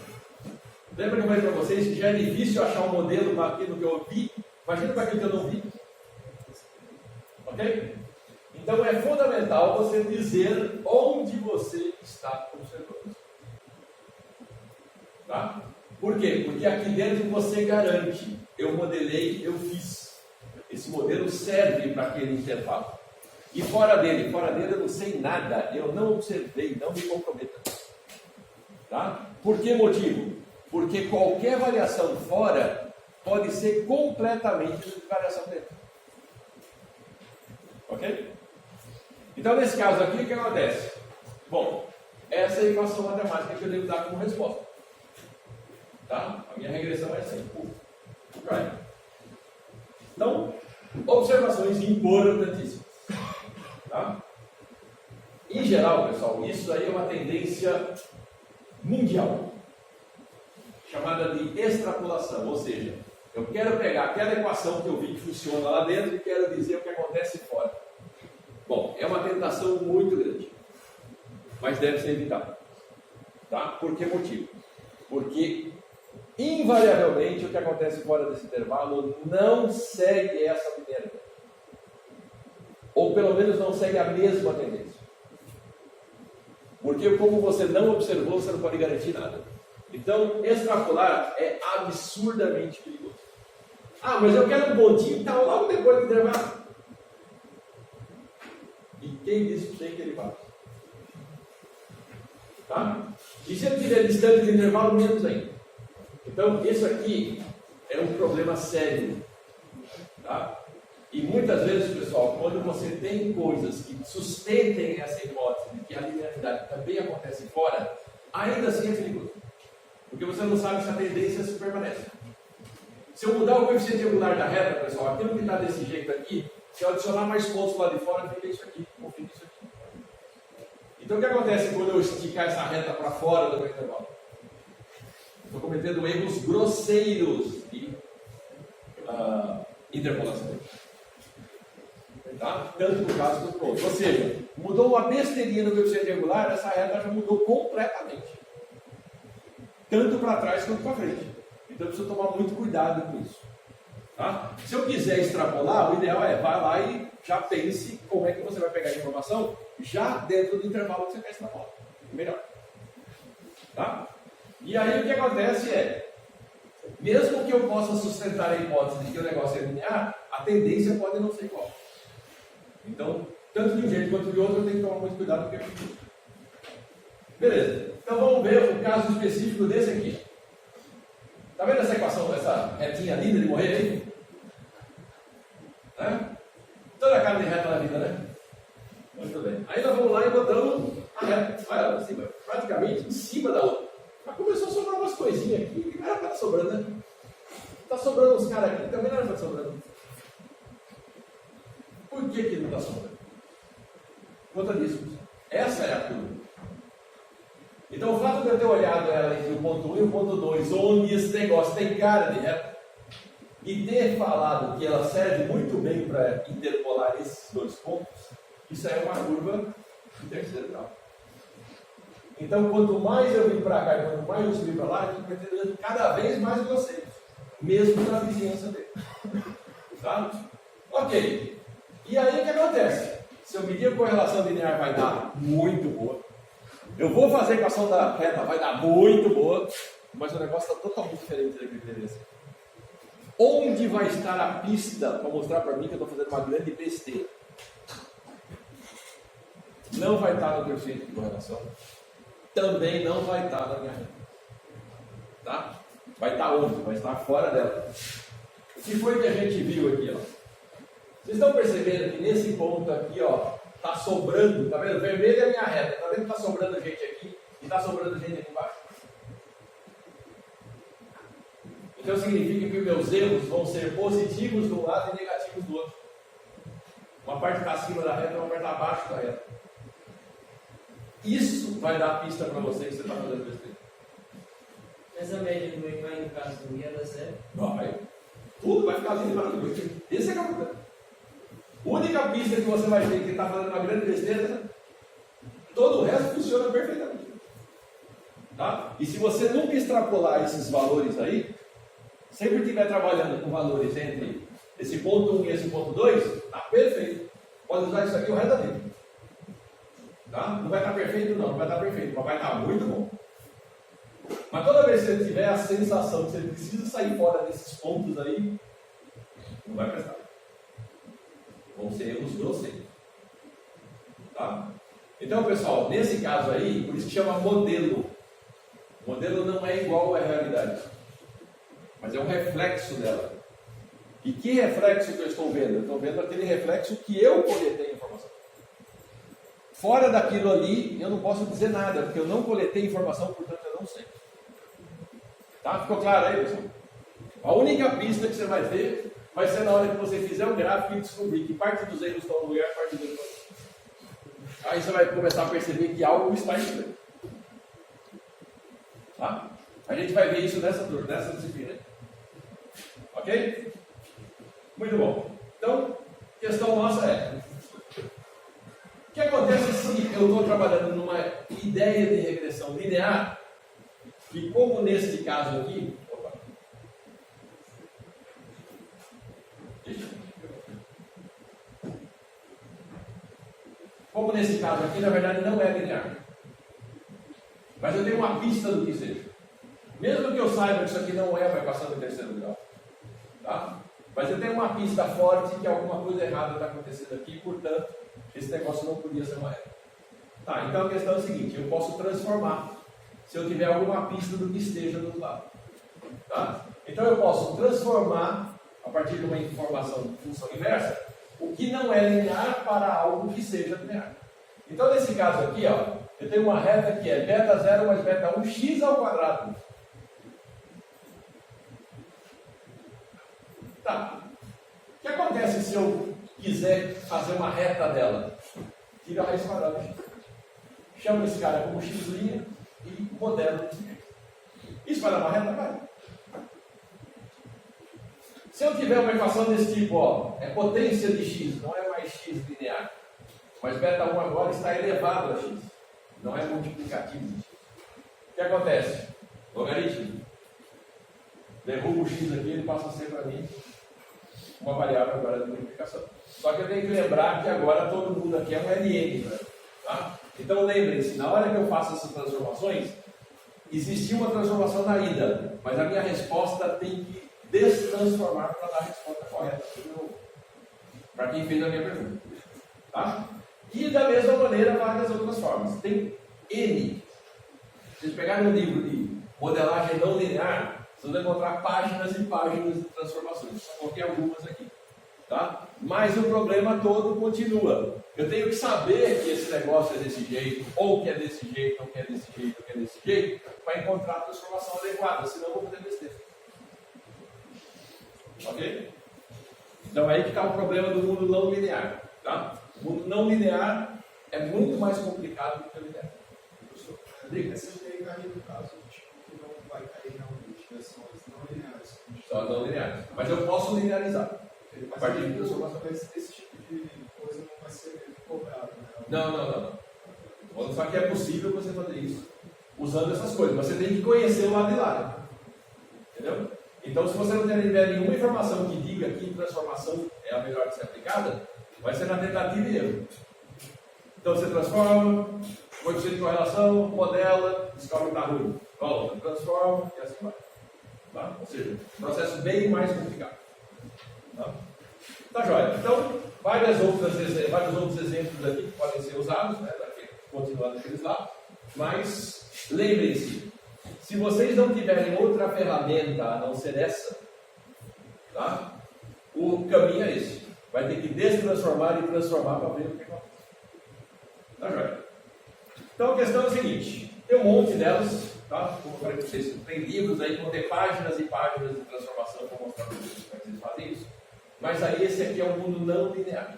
Lembra que eu falei para vocês que já é difícil achar um modelo daquilo que eu vi? Imagina para aquilo que eu não vi. Ok? Então é fundamental você dizer onde você está observando. Tá? Por quê? Porque aqui dentro você garante. Eu modelei, eu fiz. Esse modelo serve para aquele intervalo. E fora dele eu não sei nada. Eu não observei, não me comprometa. Tá? Por que motivo? Porque qualquer variação fora pode ser completamente variação dentro. Ok? Então, nesse caso aqui, o que acontece? Bom, essa é a equação matemática que eu devo dar como resposta. Tá? A minha regressão é assim. Right. Então, observações importantíssimas. Tá? Em geral, pessoal, isso aí é uma tendência mundial, chamada de extrapolação, ou seja, eu quero pegar aquela equação que eu vi que funciona lá dentro e quero dizer o que acontece fora. Bom, é uma tentação muito grande, mas deve ser evitada. Tá? Por que motivo? Porque, invariavelmente, o que acontece fora desse intervalo não segue essa dinâmica. Ou pelo menos não segue a mesma tendência. Porque como você não observou, você não pode garantir nada. Então, extrapolar é absurdamente perigoso. Ah, mas eu quero um pontinho que está logo depois do intervalo. E quem disse que tem que ele vai? Tá? E se ele estiver distante do intervalo, menos ainda. Então, isso aqui é um problema sério. Tá? E muitas vezes, pessoal, quando você tem coisas que sustentem essa hipótese de que a linearidade também acontece fora, ainda assim é perigoso. Porque você não sabe se a tendência se permanece. Se eu mudar o coeficiente angular da reta, pessoal, aquilo que está desse jeito aqui, se eu adicionar mais pontos lá de fora, fica isso aqui, ou fica isso aqui. Então o que acontece quando eu esticar essa reta para fora do meu intervalo? Estou cometendo erros grosseiros de interpolação. Tá? Tanto no caso quanto no outro. Ou seja, mudou uma besteirinha no coeficiente angular, essa reta já mudou completamente. Tanto para trás quanto para frente. Então eu preciso tomar muito cuidado com isso. Tá? Se eu quiser extrapolar, o ideal é vá lá e já pense como é que você vai pegar a informação já dentro do intervalo que você quer extrapolar. Melhor. Tá? E aí o que acontece é, mesmo que eu possa sustentar a hipótese de que o negócio é linear, a tendência pode não ser igual. Então, tanto de um jeito quanto de outro, eu tenho que tomar muito cuidado com isso. Beleza. Então vamos ver o caso específico desse aqui. Está vendo essa equação, essa retinha linda de morrer aí? Né? Toda a cara de reta na vida, né? Muito bem. Aí nós vamos lá e botamos a reta. Olha lá, assim, praticamente em cima da outra. Mas começou a sobrar umas coisinhas aqui, que não era para estar sobrando, né? Está sobrando uns caras aqui, também não era para estar sobrando. Por que não está sobrando? Conta disso. Essa é a curva. Então o fato de eu ter olhado ela entre o ponto 1 e o ponto 2, onde esse negócio tem cara de reta, e ter falado que ela serve muito bem para interpolar esses dois pontos, isso aí é uma curva Terceiro grau. Então, quanto mais eu vim para cá e quanto mais eu subi para lá, eu estou entendendo cada vez mais vocês, mesmo na vizinhança dele. Tá? Ok. E aí o que acontece? Se eu medir a correlação linear, vai dar muito boa. Eu vou fazer a equação da reta, vai dar muito boa. Mas o negócio está totalmente diferente da que eu queria ser. Onde vai estar a pista para mostrar para mim que eu estou fazendo uma grande besteira? Não vai estar no coeficiente de correlação. Também não vai estar na minha reta. Tá? Vai estar onde? Vai estar fora dela. O que foi que a gente viu aqui? Ó? Vocês estão percebendo que nesse ponto aqui, ó, está sobrando, tá vendo? Vermelho é a minha reta, tá vendo que está sobrando gente aqui e está sobrando gente aqui embaixo? Então significa que os meus erros vão ser positivos de um lado e negativos do outro. Uma parte está acima da reta e uma parte está abaixo da reta. Isso vai dar a pista para você que você está fazendo besteira. Essa média do vai no caso do ia dar certo? Vai. Tudo vai ficar ali maravilhoso. Esse é o problema. A única pista que você vai ter que está fazendo uma grande besteira, todo o resto funciona perfeitamente. Tá? E se você nunca extrapolar esses valores aí, sempre estiver trabalhando com valores entre esse ponto 1 e esse ponto 2, está perfeito. Pode usar isso aqui o resto da vida. Tá? Não vai estar perfeito não vai estar perfeito, mas vai estar muito bom. Mas toda vez que você tiver a sensação que você precisa sair fora desses pontos aí, não vai prestar. Vão ser erros grosseiros. Tá? Então, pessoal, nesse caso aí, por isso que chama modelo. O modelo não é igual à realidade, mas é um reflexo dela. E que reflexo que eu estou vendo? Eu estou vendo aquele reflexo que eu coletei a informação. Fora daquilo ali, eu não posso dizer nada, porque eu não coletei informação, portanto eu não sei. Tá? Ficou claro aí, pessoal? A única pista que você vai ter vai ser na hora que você fizer um gráfico e descobrir que parte dos erros estão no lugar e parte dos erros estão no lugar. Aí você vai começar a perceber que algo está estranho. Tá? A gente vai ver isso nessa disciplina. Ok? Muito bom. Então, a questão nossa é: o que acontece se eu estou trabalhando numa ideia de regressão linear, e como nesse caso aqui, como nesse caso aqui, na verdade não é linear, mas eu tenho uma pista do que seja. Mesmo que eu saiba que isso aqui não é uma equação de terceiro grau, tá? Mas eu tenho uma pista forte que alguma coisa errada está acontecendo aqui, portanto, esse negócio não podia ser uma reta. Tá, então a questão é a seguinte: eu posso transformar se eu tiver alguma pista do que esteja do lado. Tá? Então eu posso transformar, a partir de uma informação de função inversa, o que não é linear para algo que seja linear. Então nesse caso aqui, ó, eu tenho uma reta que é beta 0 mais beta 1 x ao quadrado. Tá. O que acontece se eu quiser fazer uma reta dela? Tira a raiz quadrada de x. Chamo esse cara como x' e modelo desse jeito. Isso vai dar uma reta? Vai. Se eu tiver uma equação desse tipo, ó, é potência de x, não é mais x linear, mas beta 1 agora está elevado a x, não é multiplicativo de x. O que acontece? Logaritmo. Derrubo o x aqui, ele passa a ser para mim uma variável agora de multiplicação. Só que eu tenho que lembrar que agora todo mundo aqui é um LN, né? Tá? Então lembrem-se, na hora que eu faço essas transformações, existia uma transformação na ida, mas a minha resposta tem que destransformar para dar a resposta correta para quem fez a minha pergunta. Tá? E da mesma maneira, várias outras formas. Tem N. Se vocês pegarem um livro de modelagem não linear, vocês vão encontrar páginas e páginas de transformações. Só coloquei algumas aqui. Tá? Mas o problema todo continua. Eu tenho que saber que esse negócio é desse jeito, ou que é desse jeito, ou que é desse jeito, ou que é desse jeito, para encontrar a transformação adequada, senão eu vou fazer besteira. Ok? Então aí que está o problema do mundo não linear. Tá? O mundo não linear é muito mais complicado do que o linear. Diga. Essa daí cai no caso tipo, que não vai cair realmente, são as não lineares. Só as não lineares. Mas eu posso linearizar. A partir de transformação. Esse tipo de coisa não vai ser cobrado, né? Não. Só que é possível você fazer isso usando essas coisas, mas você tem que conhecer o lado de lá. Entendeu? Então, se você não tiver nenhuma informação que diga que transformação é a melhor de ser aplicada, vai ser na tentativa e erro. Então, você transforma, coeficiente de correlação, modela, descobre que está ruim. Volta, transforma e assim vai. Tá? Ou seja, um processo bem mais complicado. Tá joia? Então, vários outros exemplos aqui que podem ser usados, né? Continuando aqueles lá. Mas, lembrem-se, se vocês não tiverem outra ferramenta a não ser essa, tá? O caminho é esse. Vai ter que destransformar e transformar para ver o que acontece. Tá joia? Então, a questão é a seguinte. Tem um monte delas, tá? Como eu falei para vocês, tem livros aí que vão ter páginas e páginas de transformação para mostrar para vocês como é que vocês fazem isso. Mas aí esse aqui é um mundo não linear.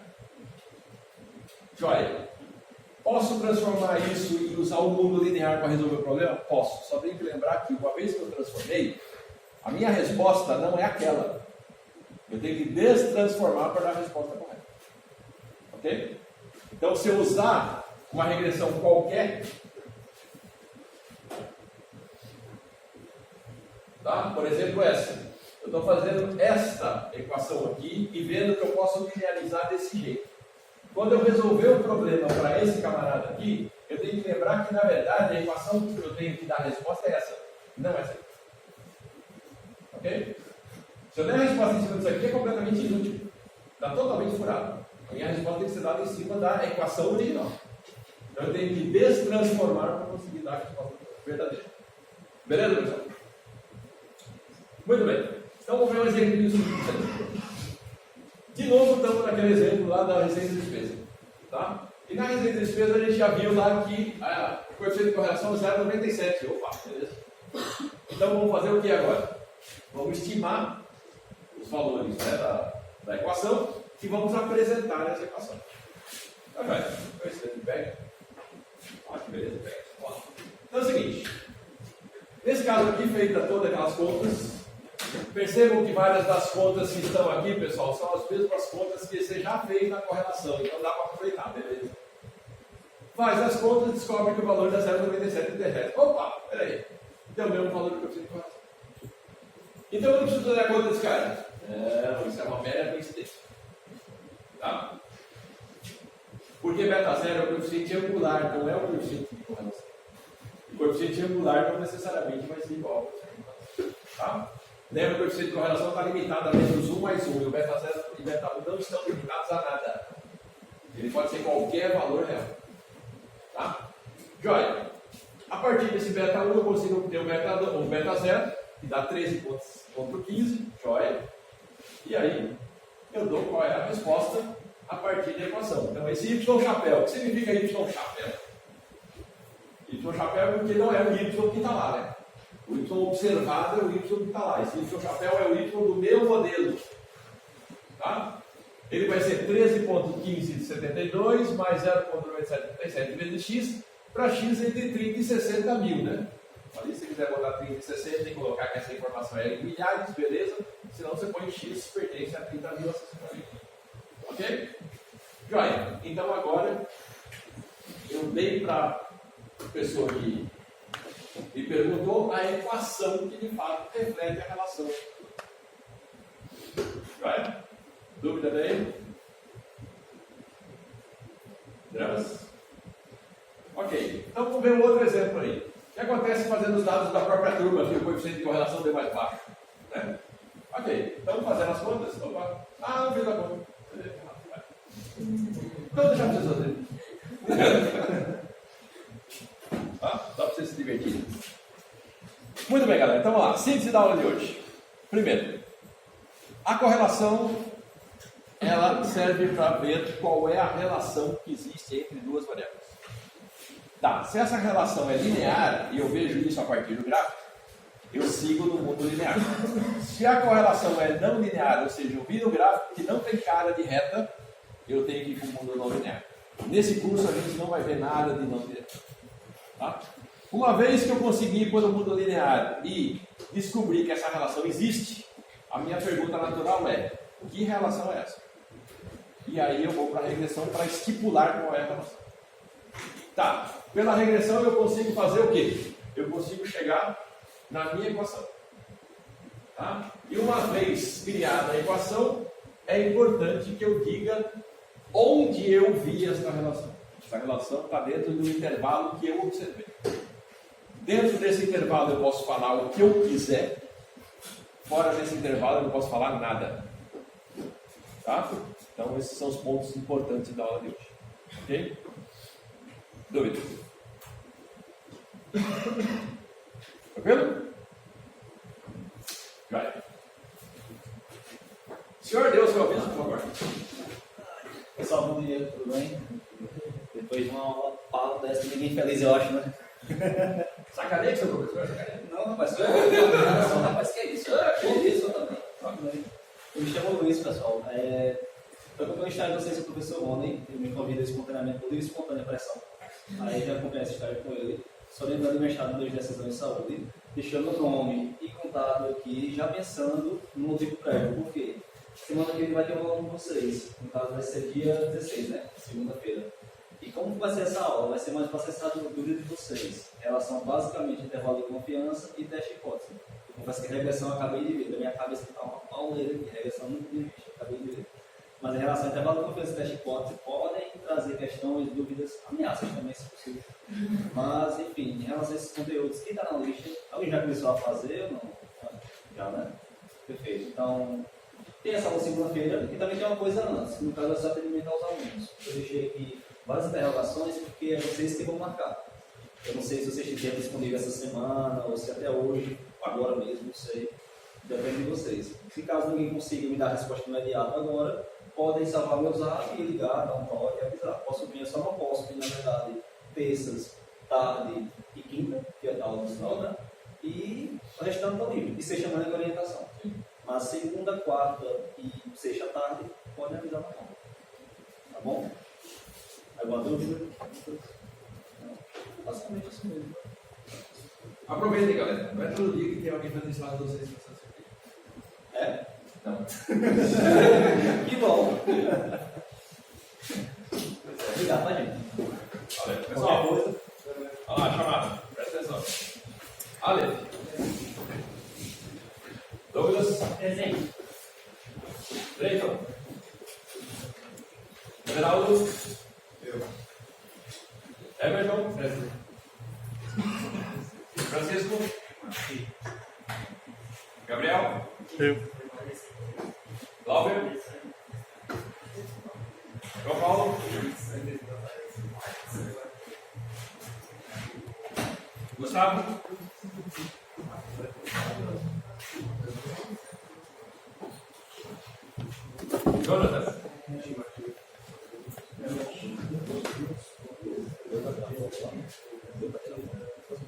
Joia. Posso transformar isso e usar o mundo linear para resolver o problema? Posso. Só tenho que lembrar que uma vez que eu transformei, a minha resposta não é aquela. Eu tenho que destransformar para dar a resposta correta. Ok? Então, se eu usar uma regressão qualquer, tá? Por exemplo, essa. Eu estou fazendo esta equação aqui e vendo que eu posso linearizar desse jeito. Quando eu resolver o problema para esse camarada aqui, eu tenho que lembrar que, na verdade, a equação que eu tenho que dar a resposta é essa, não essa. Ok? Se eu der a resposta em cima disso aqui, é completamente inútil. Está totalmente furado. A minha resposta tem que ser dada em cima da equação original. Então eu tenho que destransformar para conseguir dar a resposta verdadeira. Beleza, pessoal? Muito bem. Então vamos ver um exemplo disso. De novo, estamos naquele exemplo lá da receita de despesa. Tá? E na receita de despesa a gente já viu lá que o coeficiente de correlação é 0,97. Opa, beleza? Então vamos fazer o que agora? Vamos estimar os valores, né, da equação e vamos apresentar essa equação. Tá vendo? Coeficiente de pega. Que beleza, pega. Então é o seguinte. Nesse caso aqui, feita todas aquelas contas, percebam que várias das contas que estão aqui, pessoal, são as mesmas contas que você já fez na correlação, então dá para aproveitar, beleza? Faz as contas e descobre que o valor dá 0,97 interessa. Opa, peraí, tem o mesmo valor que eu preciso de correlação. Então eu não preciso fazer a conta desse cara. Não, isso é uma mera coincidência. Tá? Porque beta zero é o coeficiente angular, não é o coeficiente de correlação. O coeficiente angular não necessariamente vai ser igual ao coeficiente de correlação. Tá? Lembra que o coeficiente de correlação está limitado a menos 1 mais 1, e o beta 0 e o beta 1 não estão limitados a nada. Ele pode ser qualquer valor real. Tá? Joia. A partir desse beta 1 eu consigo obter o beta 0, que dá 13,15. Joia. E aí eu dou qual é a resposta a partir da equação. Então esse Y chapéu, o que significa Y chapéu? Y chapéu é porque não é o Y que está lá, né? O Y observado é o Y que está lá. Esse Y chapéu é o Y do meu modelo. Tá? Ele vai ser 13,1572 mais 0,9737 vezes x, para x entre 30 e 60 mil, né? Ali, se você quiser botar 30 e 60, tem que colocar que essa informação é em milhares, beleza? Senão você põe x pertence a 30 mil a 60 mil. Ok? Joia. Então agora eu dei para a pessoa que me perguntou a equação que de fato reflete a relação. Joia? Dúvida daí? Dramas? Ok. Então vamos ver um outro exemplo aí. O que acontece fazendo os dados da própria turma, que o coeficiente de correlação deu mais baixo? Né? Ok. Então fazendo as contas. Opa. Não fiz a conta. Então deixa vocês fazer. Dá para vocês se divertirem. Muito bem, galera. Então vamos lá. Síntese da aula de hoje. Primeiro, a correlação ela serve para ver qual é a relação que existe entre duas variáveis. Tá, se essa relação é linear e eu vejo isso a partir do gráfico, eu sigo no mundo linear. Se a correlação é não linear, ou seja, eu vi no gráfico que não tem cara de reta, eu tenho que ir para o mundo não linear. Nesse curso a gente não vai ver nada de não linear. Tá? Uma vez que eu consegui ir para o mundo linear e descobrir que essa relação existe, a minha pergunta natural é: que relação é essa? E aí eu vou para a regressão para estipular qual é a relação. Tá, Pela regressão eu consigo fazer o quê? Eu consigo chegar na minha equação. Tá? E uma vez criada a equação, é importante que eu diga onde eu vi esta relação. Essa relação está dentro do intervalo que eu observei. Dentro desse intervalo eu posso falar o que eu quiser. Fora desse intervalo eu não posso falar nada. Tá? Então esses são os pontos importantes da aula de hoje. Ok? Dúvidas? Tranquilo? Vai. Senhor Deus, seu aviso, por favor. Pessoal, bom dia, tudo bem? Depois de uma aula dessa, ninguém feliz, eu acho, né? Sacaneia, seu professor? Não, rapaz, rapaz, que é isso? Que isso, eu também. Eu me chamo Luiz, pessoal. Eu acompanho a história de vocês, o professor Rony, ele me convida espontaneamente, por livre espontânea pressão. Aí já acompanhei essa história com ele. Só lembrando do mestrado de decisão em saúde, deixando o nome e contato aqui, já pensando no motivo prévio. Por quê? Semana que vem vai ter uma aula com vocês. No caso, vai ser dia 16, né? Segunda-feira. E como vai ser essa aula? Vai ser mais para acessar a dúvida de vocês. Em relação basicamente a intervalo de confiança e teste hipótese. Eu confesso que regressão eu acabei de ver. Da minha cabeça está uma pauleira aqui. Regressão muito difícil, acabei de ver. Mas em relação a intervalo de confiança e teste hipótese, podem trazer questões, dúvidas, ameaças também, se possível. Mas, enfim, em relação a esses conteúdos que está na lista, alguém já começou a fazer ou não? Já, né? Perfeito. Então, tem essa aula segunda-feira e também tem uma coisa antes, que no caso é só atendimento aos alunos. Eu deixei aqui várias interrogações porque é vocês que vão marcar. Eu não sei se vocês tiverem disponível essa semana ou se até hoje, agora mesmo, não sei. Depende de vocês. Se caso ninguém consiga me dar a resposta imediata agora, podem salvar meu zap e ligar, dar um toque e avisar. Posso vir, eu só não posso vir, na verdade, terças, tarde e quinta, que é a aula do final, né? E o restante está livre. E sexta manhã de orientação. Mas segunda, quarta e sexta tarde, podem avisar na mão. Tá bom? Alguma dúvida? Basicamente isso mesmo. Aproveitem, galera. Não é todo dia que tem alguém fazendo isso lá de vocês. É? Não. Que bom! Obrigado, tá, gente? Valeu. Pessoal, olha lá, chamada. Presta atenção. Ale. Douglas. Presente. Cleiton. Geraldo. Eu. Everton. Francisco. Gabriel. Eu. Glauber. João Paulo. Gustavo. Jonathan.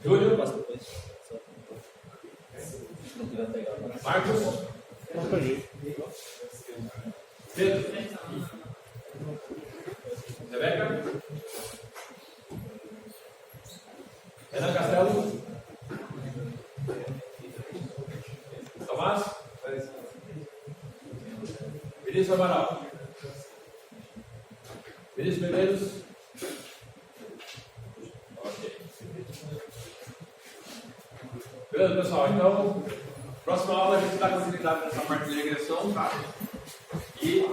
Júlio. Marcos. Não peguei. Pedro. Rebeca. Renan Castelo. Tomás. Vinícius Amaral. Vinícius Medeiros. Ok. Beleza, pessoal. Então, próxima aula a gente dá continuidade nessa parte de regressão, tá? E